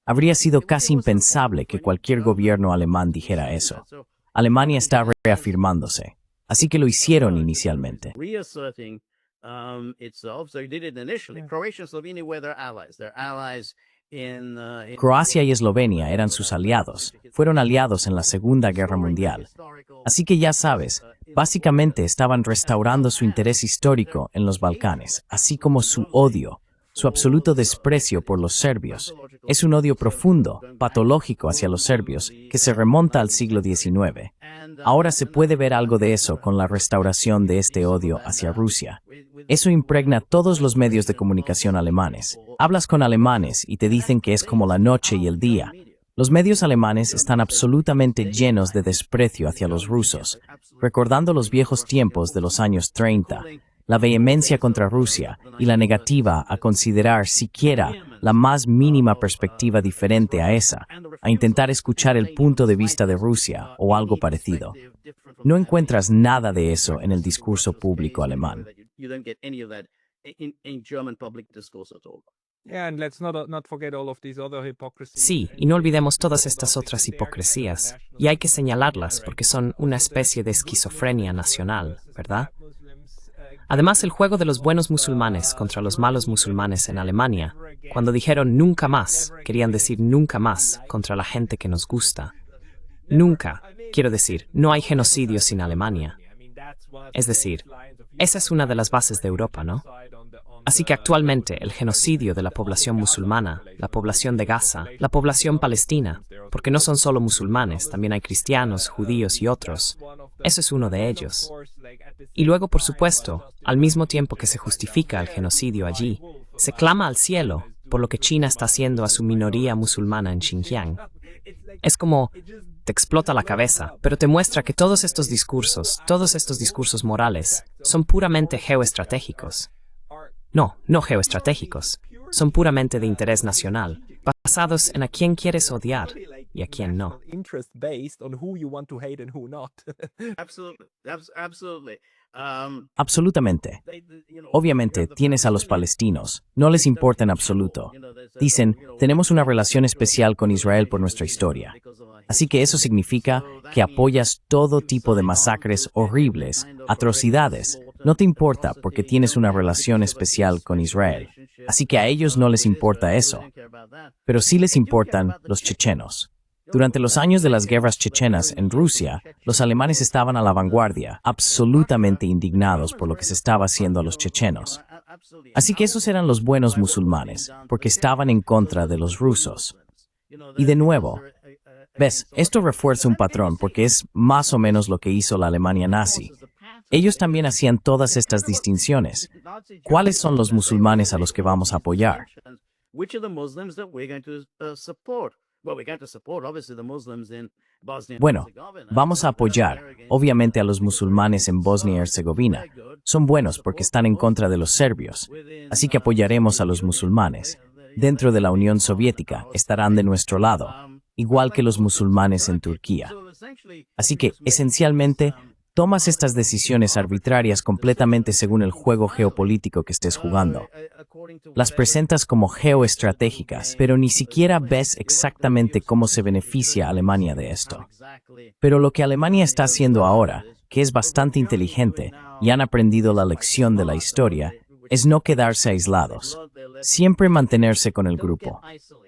Habría sido casi impensable que cualquier gobierno alemán dijera eso. Alemania está reafirmándose. Así que lo hicieron inicialmente. Itself. So they did it initially. Croatia and Slovenia were their allies. They're allies Croacia y Eslovenia eran sus aliados, fueron aliados en la Segunda Guerra Mundial. Así que ya sabes, básicamente estaban restaurando su interés histórico en los Balcanes, así como su odio, su absoluto desprecio por los serbios. Es un odio profundo, patológico hacia los serbios, que se remonta al siglo XIX. Ahora se puede ver algo de eso con la restauración de este odio hacia Rusia. Eso impregna todos los medios de comunicación alemanes. Hablas con alemanes y te dicen que es como la noche y el día. Los medios alemanes están absolutamente llenos de desprecio hacia los rusos, recordando los viejos tiempos de los años 30, la vehemencia contra Rusia y la negativa a considerar siquiera la más mínima perspectiva diferente a esa, a intentar escuchar el punto de vista de Rusia o algo parecido. No encuentras nada de eso en el discurso público alemán. Sí, y no olvidemos todas estas otras hipocresías, y hay que señalarlas porque son una especie de esquizofrenia nacional, ¿verdad? Además, el juego de los buenos musulmanes contra los malos musulmanes en Alemania, cuando dijeron nunca más, querían decir nunca más contra la gente que nos gusta. Nunca, quiero decir, no hay genocidio sin Alemania. Es decir, esa es una de las bases de Europa, ¿no? Así que actualmente el genocidio de la población musulmana, la población de Gaza, la población palestina, porque no son solo musulmanes, también hay cristianos, judíos y otros, eso es uno de ellos. Y luego, por supuesto, al mismo tiempo que se justifica el genocidio allí, se clama al cielo por lo que China está haciendo a su minoría musulmana en Xinjiang. Es como, te explota la cabeza, pero te muestra que todos estos discursos morales, son puramente geoestratégicos. No geoestratégicos, son puramente de interés nacional, basados en a quién quieres odiar y a quién no. Absolutamente. Obviamente, tienes a los palestinos. No les importa en absoluto. Dicen, tenemos una relación especial con Israel por nuestra historia. Así que eso significa que apoyas todo tipo de masacres horribles, atrocidades. No te importa porque tienes una relación especial con Israel. Así que a ellos no les importa eso. Pero sí les importan los chechenos. Durante los años de las guerras chechenas en Rusia, los alemanes estaban a la vanguardia, absolutamente indignados por lo que se estaba haciendo a los chechenos. Así que esos eran los buenos musulmanes, porque estaban en contra de los rusos. Y de nuevo, ves, esto refuerza un patrón porque es más o menos lo que hizo la Alemania nazi. Ellos también hacían todas estas distinciones. ¿Cuáles son los musulmanes a los que vamos a apoyar? Bueno, vamos a apoyar, obviamente, a los musulmanes en Bosnia y Herzegovina. Son buenos porque están en contra de los serbios, así que apoyaremos a los musulmanes. Dentro de la Unión Soviética estarán de nuestro lado, igual que los musulmanes en Turquía. Así que, esencialmente, tomas estas decisiones arbitrarias completamente según el juego geopolítico que estés jugando. Las presentas como geoestratégicas, pero ni siquiera ves exactamente cómo se beneficia Alemania de esto. Pero lo que Alemania está haciendo ahora, que es bastante inteligente y han aprendido la lección de la historia, es no quedarse aislados. Siempre mantenerse con el grupo.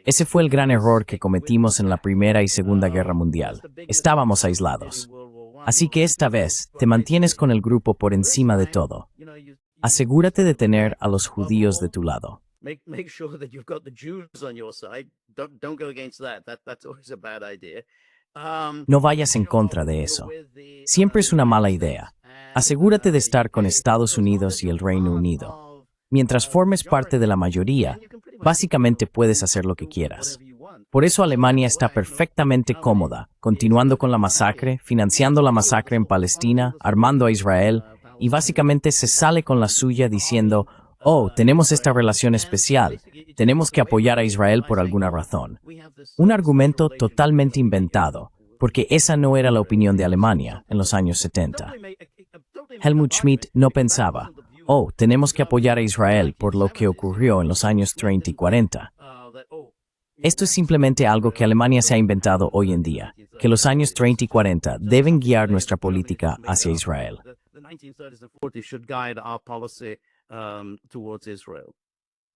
Ese fue el gran error que cometimos en la Primera y Segunda Guerra Mundial. Estábamos aislados. Así que esta vez te mantienes con el grupo por encima de todo. Asegúrate de tener a los judíos de tu lado. No vayas en contra de eso. Siempre es una mala idea. Asegúrate de estar con Estados Unidos y el Reino Unido. Mientras formes parte de la mayoría, básicamente puedes hacer lo que quieras. Por eso Alemania está perfectamente cómoda, continuando con la masacre, financiando la masacre en Palestina, armando a Israel, y básicamente se sale con la suya diciendo, oh, tenemos esta relación especial, tenemos que apoyar a Israel por alguna razón. Un argumento totalmente inventado, porque esa no era la opinión de Alemania en los años 70. Helmut Schmidt no pensaba, oh, tenemos que apoyar a Israel por lo que ocurrió en los años 30 y 40. Esto es simplemente algo que Alemania se ha inventado hoy en día, que los años 30 y 40 deben guiar nuestra política hacia Israel.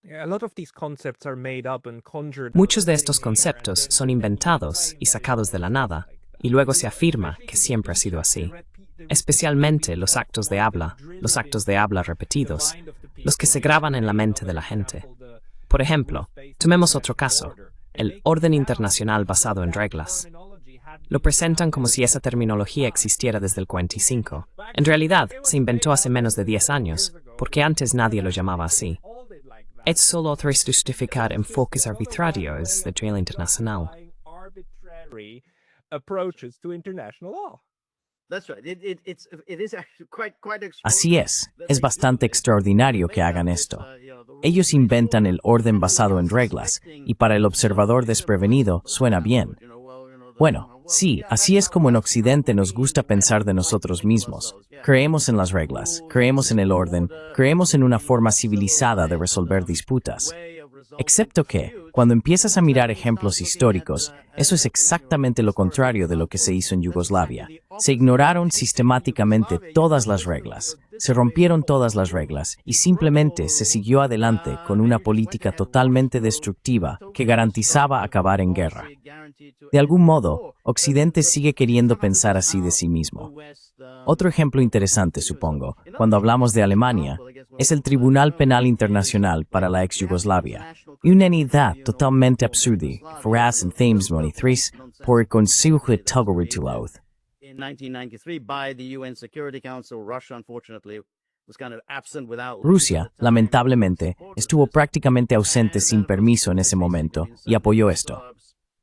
A lot of these concepts are made up and conjured. Muchos de estos conceptos son inventados y sacados de la nada, y luego se afirma que siempre ha sido así. Especialmente los actos de habla repetidos, los que se graban en la mente de la gente. Por ejemplo, tomemos otro caso, el orden internacional basado en reglas. Lo presentan como si esa terminología existiera desde el 45. En realidad, se inventó hace menos de 10 años, porque antes nadie lo llamaba así. Es solo otra vez justificar enfoques arbitrarios del derecho internacional. Approaches to international law. That's right. It is actually quite Así es bastante extraordinario que hagan esto. Ellos inventan el orden basado en reglas, y para el observador desprevenido suena bien. Bueno, sí, así es como en Occidente nos gusta pensar de nosotros mismos. Creemos en las reglas, creemos en el orden, creemos en una forma civilizada de resolver disputas. Excepto que, cuando empiezas a mirar ejemplos históricos, eso es exactamente lo contrario de lo que se hizo en Yugoslavia. Se ignoraron sistemáticamente todas las reglas, se rompieron todas las reglas y simplemente se siguió adelante con una política totalmente destructiva que garantizaba acabar en guerra. De algún modo, Occidente sigue queriendo pensar así de sí mismo. Otro ejemplo interesante, supongo, cuando hablamos de Alemania, es el Tribunal Penal Internacional para la ex Yugoslavia, una entidad totalmente absurda, farás en Thames 23 por el Consejo de Tugelrituloth. in 1993 by the UN Security Council. Russia, unfortunately, was kind of absent without. Rusia, lamentablemente, estuvo prácticamente ausente sin permiso en ese momento y apoyó esto.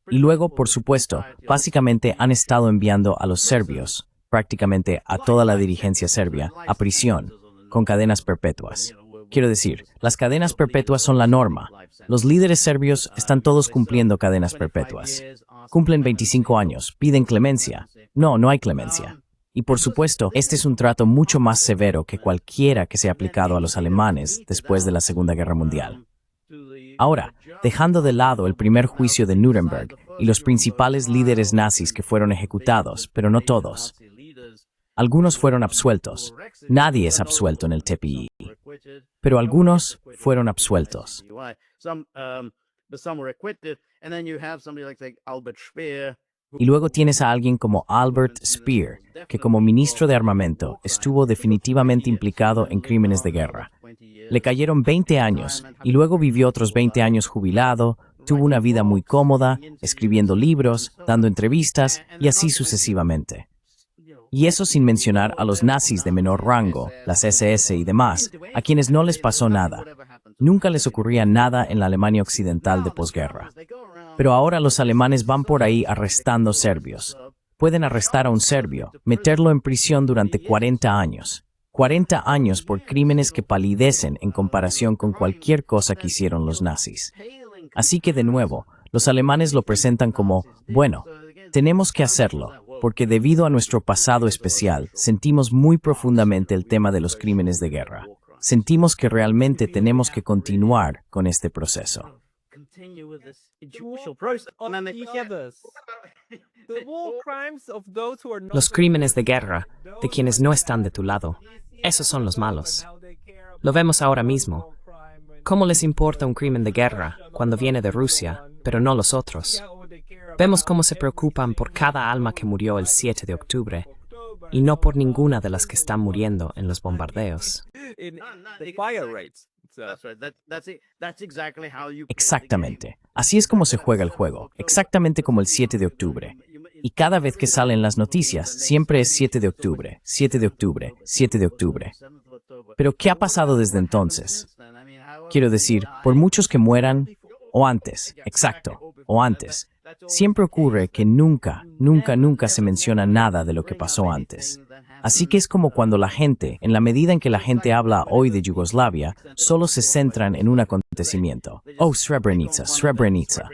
Y luego, por supuesto, básicamente han estado enviando a los serbios, prácticamente a toda la dirigencia serbia, a prisión, con cadenas perpetuas. Quiero decir, las cadenas perpetuas son la norma. Los líderes serbios están todos cumpliendo cadenas perpetuas. Cumplen 25 años, piden clemencia. No, no hay clemencia. Y por supuesto, este es un trato mucho más severo que cualquiera que se ha aplicado a los alemanes después de la Segunda Guerra Mundial. Ahora, dejando de lado el primer juicio de Nuremberg y los principales líderes nazis que fueron ejecutados, pero no todos. Algunos fueron absueltos. Nadie es absuelto en el TPI. Pero algunos fueron absueltos. Y luego tienes a alguien como Albert Speer, que como ministro de armamento estuvo definitivamente implicado en crímenes de guerra. Le cayeron 20 años y luego vivió otros 20 años jubilado, tuvo una vida muy cómoda, escribiendo libros, dando entrevistas y así sucesivamente. Y eso sin mencionar a los nazis de menor rango, las SS y demás, a quienes no les pasó nada. Nunca les ocurría nada en la Alemania occidental de posguerra. Pero ahora los alemanes van por ahí arrestando serbios. Pueden arrestar a un serbio, meterlo en prisión durante 40 años. 40 años por crímenes que palidecen en comparación con cualquier cosa que hicieron los nazis. Así que de nuevo, los alemanes lo presentan como, bueno, tenemos que hacerlo, porque debido a nuestro pasado especial, sentimos muy profundamente el tema de los crímenes de guerra. Sentimos que realmente tenemos que continuar con este proceso. Los crímenes de guerra de quienes no están de tu lado, esos son los malos. Lo vemos ahora mismo. ¿Cómo les importa un crimen de guerra cuando viene de Rusia, pero no los otros? Vemos cómo se preocupan por cada alma que murió el 7 de octubre y no por ninguna de las que están muriendo en los bombardeos. Exactamente. Así es como se juega el juego, exactamente como el 7 de octubre. Y cada vez que salen las noticias, siempre es 7 de octubre, 7 de octubre, 7 de octubre. Pero ¿qué ha pasado desde entonces? Quiero decir, por muchos que mueran, o antes, exacto, o antes, siempre ocurre que nunca se menciona nada de lo que pasó antes. Así que es como cuando la gente, en la medida en que la gente habla hoy de Yugoslavia, solo se centran en un acontecimiento. Oh, Srebrenica, Srebrenica.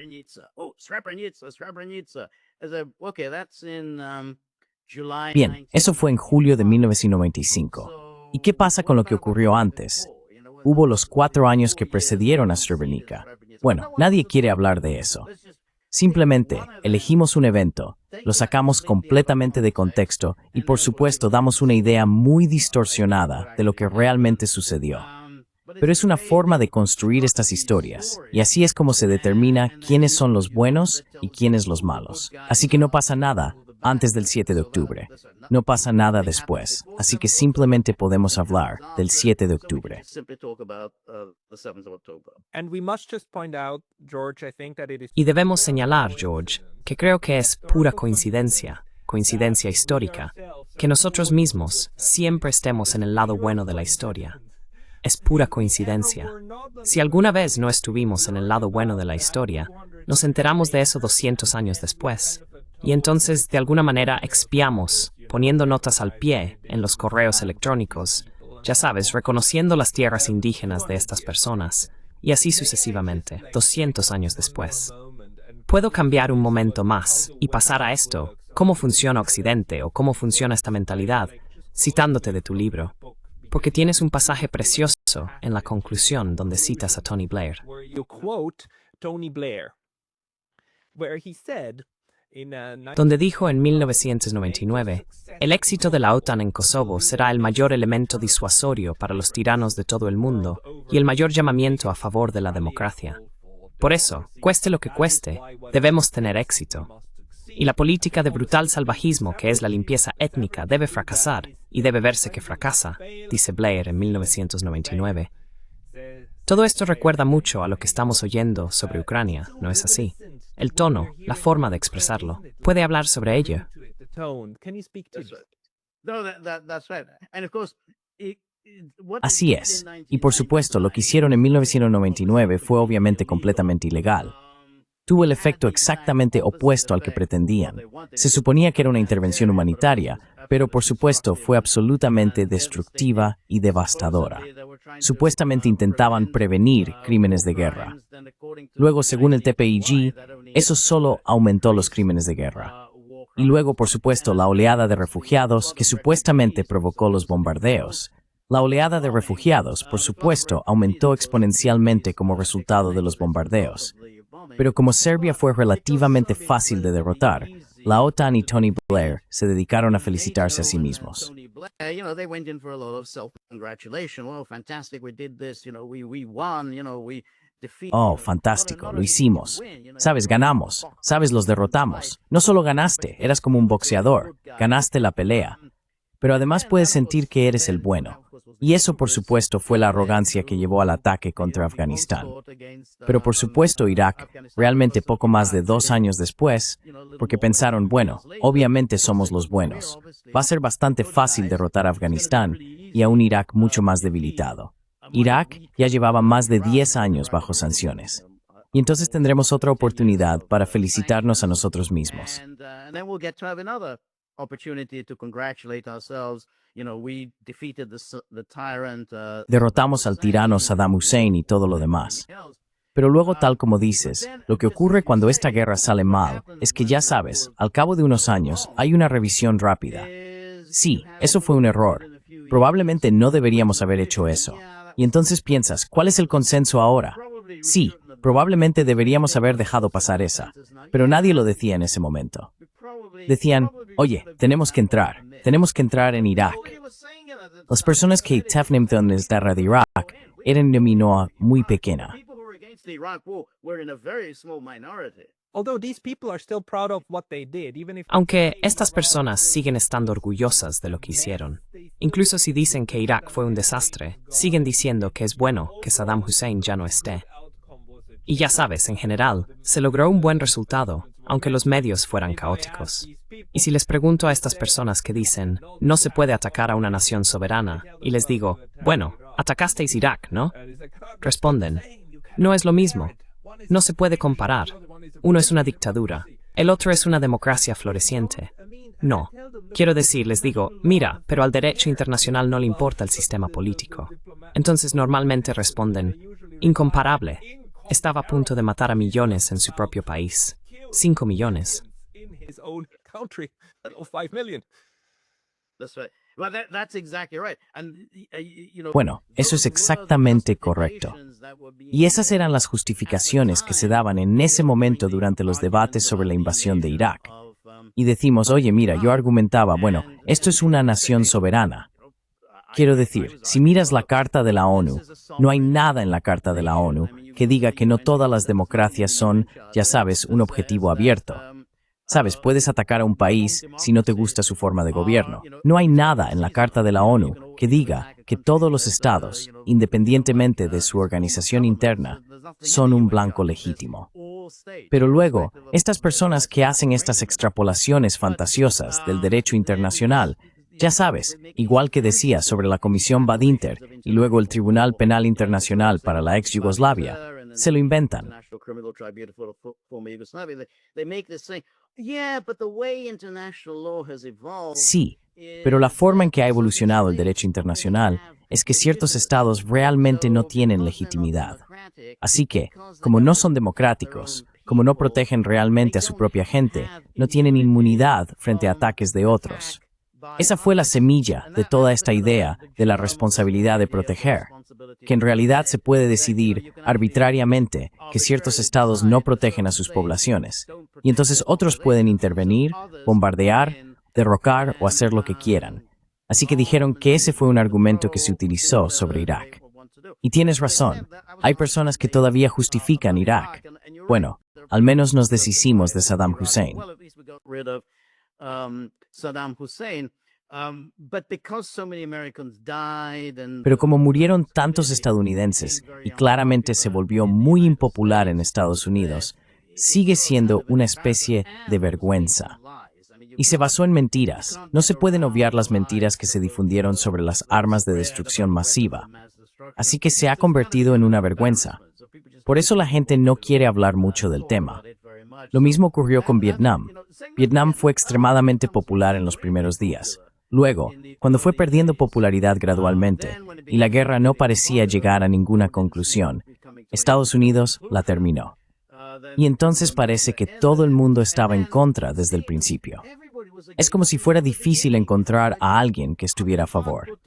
Bien, eso fue en julio de 1995. ¿Y qué pasa con lo que ocurrió antes? Hubo los 4 años que precedieron a Srebrenica. Bueno, nadie quiere hablar de eso. Simplemente elegimos un evento, lo sacamos completamente de contexto y por supuesto damos una idea muy distorsionada de lo que realmente sucedió. Pero es una forma de construir estas historias, y así es como se determina quiénes son los buenos y quiénes los malos. Así que no pasa nada antes del 7 de octubre. No pasa nada después, así que simplemente podemos hablar del 7 de octubre. And we must just point out, George, I think that it is Y debemos señalar, George, que creo que es pura coincidencia histórica, que nosotros mismos siempre estemos en el lado bueno de la historia. Es pura coincidencia. Si alguna vez no estuvimos en el lado bueno de la historia, nos enteramos de eso 200 años después. Y entonces, de alguna manera, expiamos, poniendo notas al pie en los correos electrónicos, ya sabes, reconociendo las tierras indígenas de estas personas, y así sucesivamente, 200 años después. Puedo cambiar un momento más y pasar a esto, cómo funciona Occidente o cómo funciona esta mentalidad, citándote de tu libro, porque tienes un pasaje precioso en la conclusión donde citas a Tony Blair. where you quote Tony Blair, where he said in Donde dijo en 1999, el éxito de la OTAN en Kosovo será el mayor elemento disuasorio para los tiranos de todo el mundo y el mayor llamamiento a favor de la democracia. Por eso, cueste lo que cueste, debemos tener éxito. Y la política de brutal salvajismo que es la limpieza étnica debe fracasar y debe verse que fracasa, dice Blair en 1999. Todo esto recuerda mucho a lo que estamos oyendo sobre Ucrania, ¿no es así? El tono, la forma de expresarlo. ¿Puede hablar sobre ello? the tone. Can you speak to That's right. No, that's right. And of course, what Así they did es. in Y por supuesto, lo que hicieron en 1999 fue obviamente completamente ilegal. Tuvo el efecto exactamente opuesto al que pretendían. Se suponía que era una intervención humanitaria, pero por supuesto fue absolutamente destructiva y devastadora. Supuestamente intentaban prevenir crímenes de guerra. Luego, según el TPIG, eso solo aumentó los crímenes de guerra. Y luego, por supuesto, la oleada de refugiados que supuestamente provocó los bombardeos. La oleada de refugiados, por supuesto, aumentó exponencialmente como resultado de los bombardeos. Pero como Serbia fue relativamente fácil de derrotar, la OTAN y Tony Blair se dedicaron a felicitarse a sí mismos. You know, they went in for a lot of self-congratulation. Well, fantastic, we did this, you know, we won, you know, we defeated. Oh, fantástico, lo hicimos. Sabes, ganamos. Sabes, los derrotamos. No solo ganaste, eras como un boxeador. Ganaste la pelea. Pero además puedes sentir que eres el bueno. Y eso, por supuesto, fue la arrogancia que llevó al ataque contra Afganistán. Pero por supuesto, Irak, realmente poco más de 2 años después, porque pensaron, bueno, obviamente somos los buenos. Va a ser bastante fácil derrotar a Afganistán y a un Irak mucho más debilitado. Irak ya llevaba más de 10 años bajo sanciones. Y entonces tendremos otra oportunidad para felicitarnos a nosotros mismos. And then we'll get to have another opportunity to congratulate ourselves. You know, we defeated the tyrant. Derrotamos al tirano Saddam Hussein y todo lo demás. Pero luego, tal como dices, lo que ocurre cuando esta guerra sale mal es que ya sabes, al cabo de unos años hay una revisión rápida. Sí, eso fue un error. Probablemente no deberíamos haber hecho eso. Y entonces piensas, ¿cuál es el consenso ahora? Sí, probablemente deberíamos haber dejado pasar esa. Pero nadie lo decía en ese momento. Decían, oye, tenemos que entrar en Irak. Las personas que defendían la guerra de Irak eran una minoría muy pequeña. Although these people are still proud of what they did, even if Aunque estas personas siguen estando orgullosas de lo que hicieron. Incluso si dicen que Irak fue un desastre, siguen diciendo que es bueno que Saddam Hussein ya no esté. Y ya sabes, en general, se logró un buen resultado, aunque los medios fueran caóticos. Y si les pregunto a estas personas que dicen, no se puede atacar a una nación soberana, y les digo, bueno, atacasteis Irak, ¿no? Responden, no es lo mismo. No se puede comparar. Uno es una dictadura, el otro es una democracia floreciente. No. Quiero decir, les digo, mira, pero al derecho internacional no le importa el sistema político. Entonces normalmente responden, incomparable. Estaba a punto de matar a millones en su propio país. 5 millones. in his own country, 5 million. That's right. Well, that's exactly right. And you know, Bueno, eso es exactamente correcto. Y esas eran las justificaciones que se daban en ese momento durante los debates sobre la invasión de Irak. Y decimos, oye, mira, yo argumentaba, bueno, esto es una nación soberana. Quiero decir, si miras la Carta de la ONU, no hay nada en la Carta de la ONU que diga que no todas las democracias son, ya sabes, un objetivo abierto. Sabes, puedes atacar a un país si no te gusta su forma de gobierno. No hay nada en la Carta de la ONU que diga que todos los estados, independientemente de su organización interna, son un blanco legítimo. Pero luego, estas personas que hacen estas extrapolaciones fantasiosas del derecho internacional, ya sabes, igual que decía sobre la Comisión Badinter y luego el Tribunal Penal Internacional para la ex Yugoslavia, se lo inventan. Sí, pero la forma en que ha evolucionado el derecho internacional es que ciertos estados realmente no tienen legitimidad. Así que, como no son democráticos, como no protegen realmente a su propia gente, no tienen inmunidad frente a ataques de otros. Esa fue la semilla de toda esta idea de la responsabilidad de proteger, que en realidad se puede decidir arbitrariamente que ciertos estados no protegen a sus poblaciones, y entonces otros pueden intervenir, bombardear, derrocar o hacer lo que quieran. Así que dijeron que ese fue un argumento que se utilizó sobre Irak. Y tienes razón, hay personas que todavía justifican Irak. Bueno, al menos nos deshicimos de Saddam Hussein. Pero como murieron tantos estadounidenses y claramente se volvió muy impopular en Estados Unidos, sigue siendo una especie de vergüenza. Y se basó en mentiras. No se pueden obviar las mentiras que se difundieron sobre las armas de destrucción masiva. Así que se ha convertido en una vergüenza. Por eso la gente no quiere hablar mucho del tema. Lo mismo ocurrió con Vietnam. Vietnam fue extremadamente popular en los primeros días. Luego, cuando fue perdiendo popularidad gradualmente y la guerra no parecía llegar a ninguna conclusión, Estados Unidos la terminó. Y entonces parece que todo el mundo estaba en contra desde el principio. Es como si fuera difícil encontrar a alguien que estuviera a favor.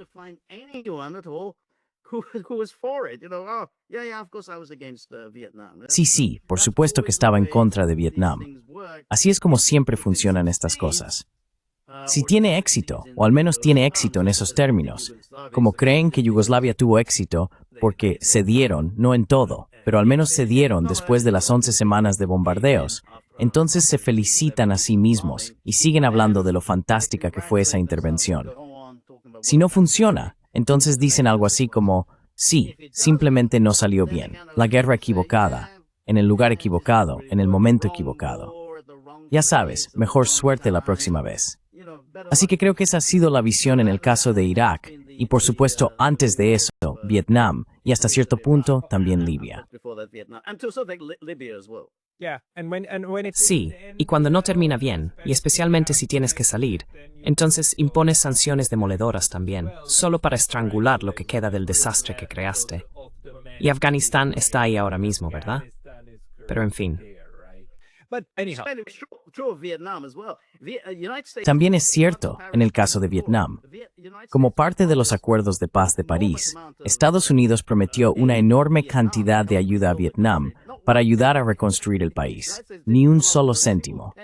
Sí, por supuesto que estaba en contra de Vietnam. Así es como siempre funcionan estas cosas. Si tiene éxito, o al menos tiene éxito en esos términos, como creen que Yugoslavia tuvo éxito porque cedieron, no en todo, pero al menos cedieron después de las 11 semanas de bombardeos, entonces se felicitan a sí mismos y siguen hablando de lo fantástica que fue esa intervención. Si no funciona, entonces dicen algo así como, sí, simplemente no salió bien, la guerra equivocada, en el lugar equivocado, en el momento equivocado. Ya sabes, mejor suerte la próxima vez. Así que creo que esa ha sido la visión en el caso de Irak, y por supuesto antes de eso, Vietnam, y hasta cierto punto también Libia. Sí, y cuando no termina bien, y especialmente si tienes que salir, entonces impones sanciones demoledoras también, solo para estrangular lo que queda del desastre que creaste. Y Afganistán está ahí ahora mismo, ¿verdad? Pero en fin. También es cierto en el caso de Vietnam. Como parte de los acuerdos de paz de París, Estados Unidos prometió una enorme cantidad de ayuda a Vietnam para ayudar a reconstruir el país. Ni un solo céntimo.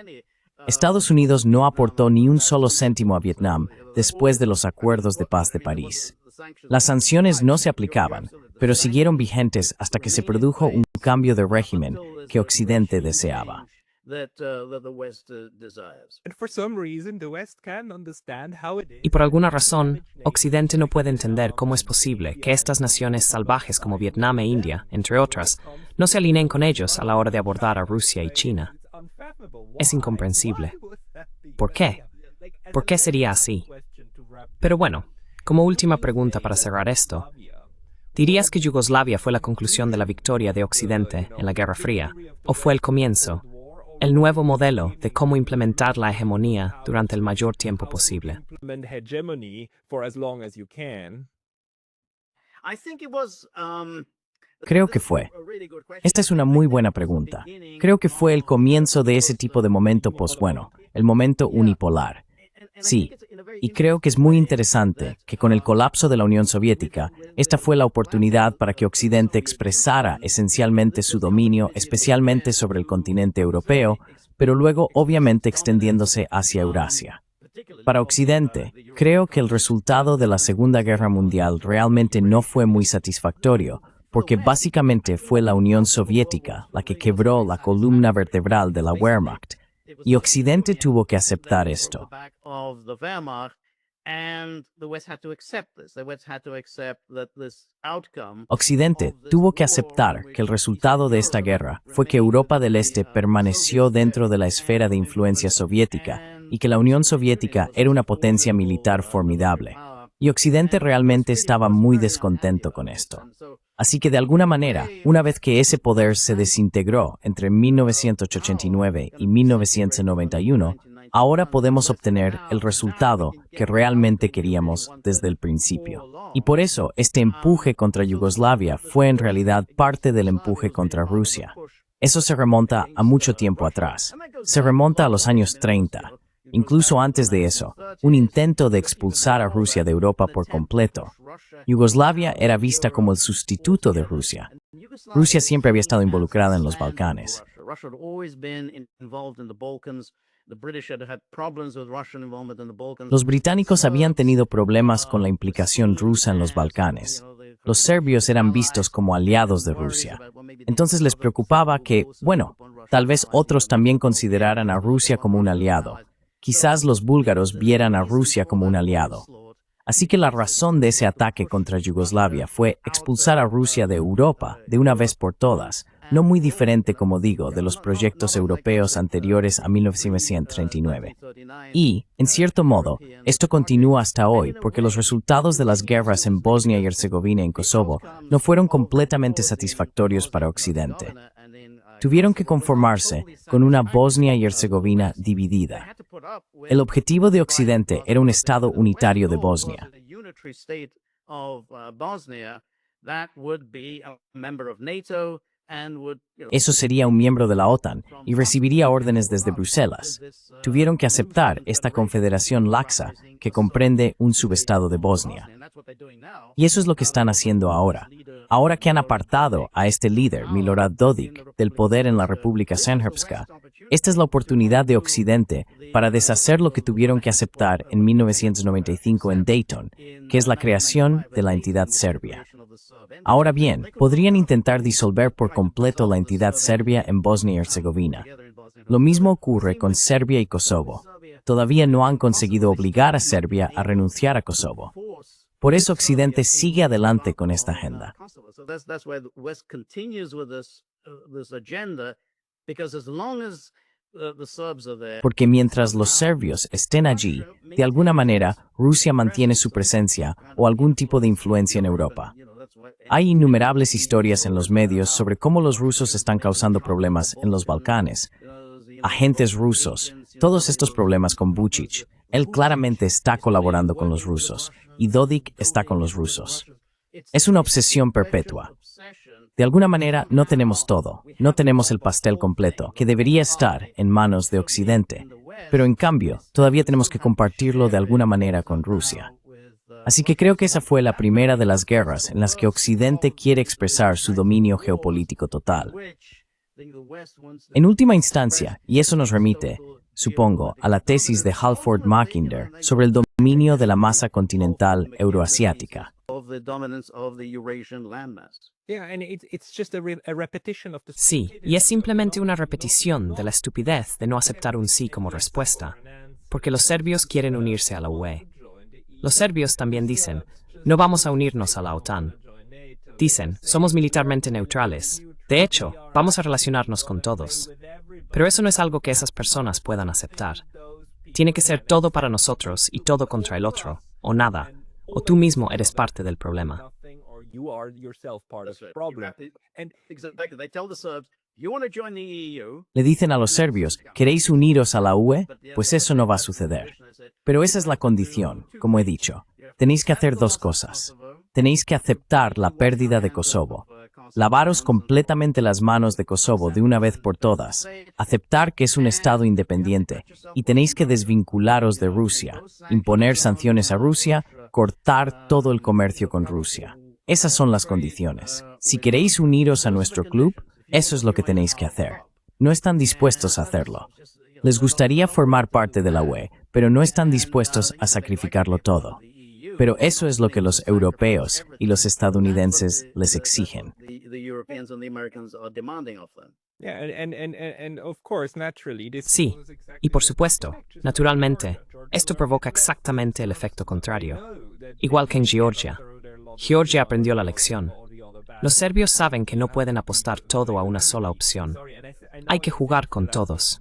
Estados Unidos no aportó ni un solo céntimo a Vietnam después de los acuerdos de paz de París. Las sanciones no se aplicaban, pero siguieron vigentes hasta que se produjo un cambio de régimen que Occidente deseaba. Y por alguna razón, Occidente no puede entender cómo es posible que estas naciones salvajes como Vietnam e India, entre otras, no se alineen con ellos a la hora de abordar a Rusia y China. Es incomprensible. ¿Por qué? ¿Por qué sería así? Pero bueno, como última pregunta para cerrar esto, ¿dirías que Yugoslavia fue la conclusión de la victoria de Occidente en la Guerra Fría, o fue el comienzo, el nuevo modelo de cómo implementar la hegemonía durante el mayor tiempo posible? Creo que fue. Esta es una muy buena pregunta. Creo que fue el comienzo de ese tipo de momento bueno, el momento unipolar. Sí, y creo que es muy interesante que con el colapso de la Unión Soviética, esta fue la oportunidad para que Occidente expresara esencialmente su dominio, especialmente sobre el continente europeo, pero luego obviamente extendiéndose hacia Eurasia. Para Occidente, creo que el resultado de la Segunda Guerra Mundial realmente no fue muy satisfactorio, porque básicamente fue la Unión Soviética la que quebró la columna vertebral de la Wehrmacht, y Occidente tuvo que aceptar esto. Occidente tuvo que aceptar que el resultado de esta guerra fue que Europa del Este permaneció dentro de la esfera de influencia soviética y que la Unión Soviética era una potencia militar formidable. Y Occidente realmente estaba muy descontento con esto. Así que de alguna manera, una vez que ese poder se desintegró entre 1989 y 1991, ahora podemos obtener el resultado que realmente queríamos desde el principio. Y por eso, este empuje contra Yugoslavia fue en realidad parte del empuje contra Rusia. Eso se remonta a mucho tiempo atrás. Se remonta a los años 30. Incluso antes de eso, un intento de expulsar a Rusia de Europa por completo. Yugoslavia era vista como el sustituto de Rusia. Rusia siempre había estado involucrada en los Balcanes. Los británicos habían tenido problemas con la implicación rusa en los Balcanes. Los serbios eran vistos como aliados de Rusia. Entonces les preocupaba que, bueno, tal vez otros también consideraran a Rusia como un aliado. Quizás los búlgaros vieran a Rusia como un aliado. Así que la razón de ese ataque contra Yugoslavia fue expulsar a Rusia de Europa de una vez por todas, no muy diferente, como digo, de los proyectos europeos anteriores a 1939. Y, en cierto modo, esto continúa hasta hoy porque los resultados de las guerras en Bosnia y Herzegovina y en Kosovo no fueron completamente satisfactorios para Occidente. Tuvieron que conformarse con una Bosnia y Herzegovina dividida. El objetivo de Occidente era un Estado unitario de Bosnia. Eso sería un miembro de la OTAN y recibiría órdenes desde Bruselas. Tuvieron que aceptar esta confederación laxa que comprende un subestado de Bosnia. Y eso es lo que están haciendo ahora. Ahora que han apartado a este líder, Milorad Dodik, del poder en la República Srpska, esta es la oportunidad de Occidente para deshacer lo que tuvieron que aceptar en 1995 en Dayton, que es la creación de la entidad serbia. Ahora bien, podrían intentar disolver por completo la entidad serbia en Bosnia y Herzegovina. Lo mismo ocurre con Serbia y Kosovo. Todavía no han conseguido obligar a Serbia a renunciar a Kosovo. Por eso Occidente sigue adelante con esta agenda. Porque mientras los serbios estén allí, de alguna manera, Rusia mantiene su presencia o algún tipo de influencia en Europa. Hay innumerables historias en los medios sobre cómo los rusos están causando problemas en los Balcanes. Agentes rusos, todos estos problemas con Vučić. Él claramente está colaborando con los rusos, y Dodik está con los rusos. Es una obsesión perpetua. De alguna manera, no tenemos todo, no tenemos el pastel completo, que debería estar en manos de Occidente, pero en cambio, todavía tenemos que compartirlo de alguna manera con Rusia. Así que creo que esa fue la primera de las guerras en las que Occidente quiere expresar su dominio geopolítico total. En última instancia, y eso nos remite, supongo, a la tesis de Halford Mackinder sobre el dominio de la masa continental euroasiática. Sí, y es simplemente una repetición de la estupidez de no aceptar un sí como respuesta, porque los serbios quieren unirse a la UE. Los serbios también dicen, no vamos a unirnos a la OTAN. Dicen, somos militarmente neutrales. De hecho, vamos a relacionarnos con todos. Pero eso no es algo que esas personas puedan aceptar. Tiene que ser todo para nosotros y todo contra el otro, o nada, o tú mismo eres parte del problema. Le dicen a los serbios, ¿queréis uniros a la UE? Pues eso no va a suceder. Pero esa es la condición, como he dicho. Tenéis que hacer dos cosas. Tenéis que aceptar la pérdida de Kosovo. Lavaros completamente las manos de Kosovo de una vez por todas. Aceptar que es un Estado independiente. Y tenéis que desvincularos de Rusia. Imponer sanciones a Rusia. Cortar todo el comercio con Rusia. Esas son las condiciones. Si queréis uniros a nuestro club, eso es lo que tenéis que hacer. No están dispuestos a hacerlo. Les gustaría formar parte de la UE, pero no están dispuestos a sacrificarlo todo. Pero eso es lo que los europeos y los estadounidenses les exigen. Sí, y por supuesto, naturalmente, esto provoca exactamente el efecto contrario. Igual que en Georgia. Georgia aprendió la lección. Los serbios saben que no pueden apostar todo a una sola opción. Hay que jugar con todos.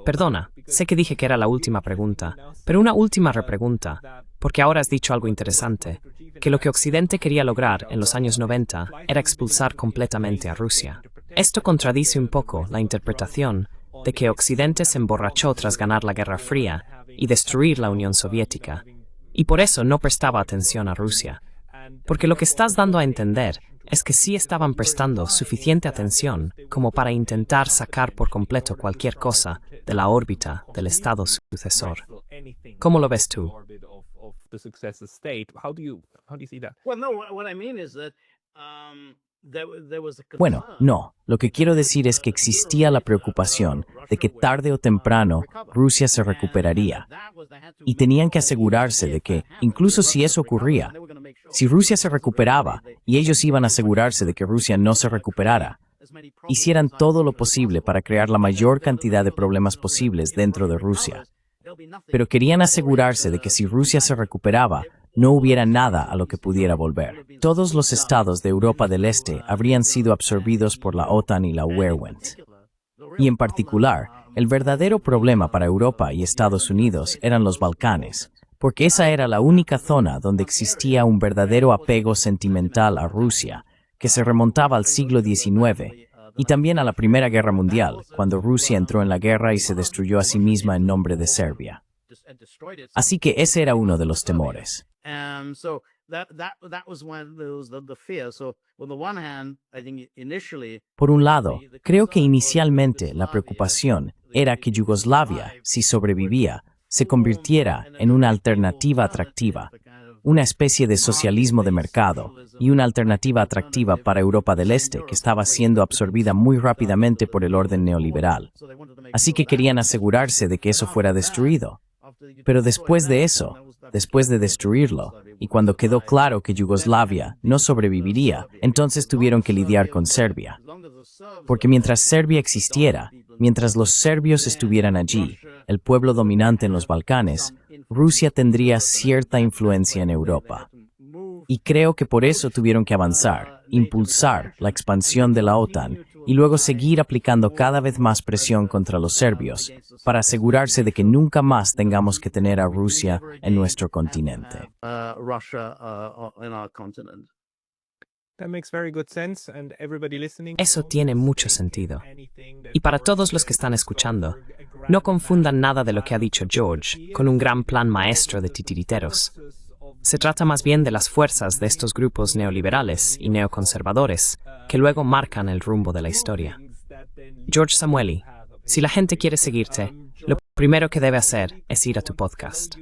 Perdona, sé que dije que era la última pregunta, pero una última repregunta, porque ahora has dicho algo interesante, que lo que Occidente quería lograr en los años 90 era expulsar completamente a Rusia. Esto contradice un poco la interpretación de que Occidente se emborrachó tras ganar la Guerra Fría y destruir la Unión Soviética, y por eso no prestaba atención a Rusia. Porque lo que estás dando a entender es que sí estaban prestando suficiente atención como para intentar sacar por completo cualquier cosa de la órbita del Estado sucesor. ¿Cómo lo ves tú? Bueno, no. Lo que quiero decir es que existía la preocupación de que tarde o temprano Rusia se recuperaría. Y tenían que asegurarse de que, incluso si eso ocurría, si Rusia se recuperaba y ellos iban a asegurarse de que Rusia no se recuperara, hicieran todo lo posible para crear la mayor cantidad de problemas posibles dentro de Rusia. Pero querían asegurarse de que si Rusia se recuperaba, no hubiera nada a lo que pudiera volver. Todos los estados de Europa del Este habrían sido absorbidos por la OTAN y la Wehrmacht. Y en particular, el verdadero problema para Europa y Estados Unidos eran los Balcanes, porque esa era la única zona donde existía un verdadero apego sentimental a Rusia, que se remontaba al siglo XIX, y también a la Primera Guerra Mundial, cuando Rusia entró en la guerra y se destruyó a sí misma en nombre de Serbia. Así que ese era uno de los temores. Por un lado, creo que inicialmente la preocupación era que Yugoslavia, si sobrevivía, se convirtiera en una alternativa atractiva, una especie de socialismo de mercado y una alternativa atractiva para Europa del Este que estaba siendo absorbida muy rápidamente por el orden neoliberal. Así que querían asegurarse de que eso fuera destruido. Pero después de eso, después de destruirlo, y cuando quedó claro que Yugoslavia no sobreviviría, entonces tuvieron que lidiar con Serbia. Porque mientras Serbia existiera, mientras los serbios estuvieran allí, el pueblo dominante en los Balcanes, Rusia tendría cierta influencia en Europa. Y creo que por eso tuvieron que avanzar, impulsar la expansión de la OTAN y luego seguir aplicando cada vez más presión contra los serbios para asegurarse de que nunca más tengamos que tener a Rusia en nuestro continente. Eso tiene mucho sentido. Y para todos los que están escuchando, no confundan nada de lo que ha dicho George con un gran plan maestro de titiriteros. Se trata más bien de las fuerzas de estos grupos neoliberales y neoconservadores que luego marcan el rumbo de la historia. George Samueli, si la gente quiere seguirte, lo primero que debe hacer es ir a tu podcast.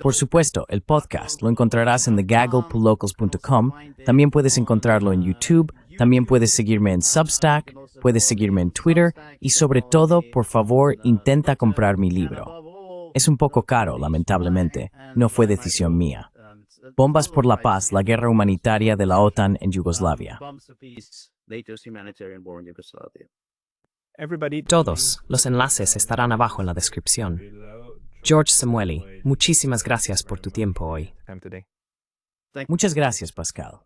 Por supuesto, el podcast lo encontrarás en thegagglepolocals.com. También puedes encontrarlo en YouTube. También puedes seguirme en Substack. Puedes seguirme en Twitter. Y sobre todo, por favor, intenta comprar mi libro. Es un poco caro, lamentablemente. No fue decisión mía. Bombas por la paz, la guerra humanitaria de la OTAN en Yugoslavia. Todos los enlaces estarán abajo en la descripción. George Samueli, muchísimas gracias por tu tiempo hoy. Muchas gracias, Pascal.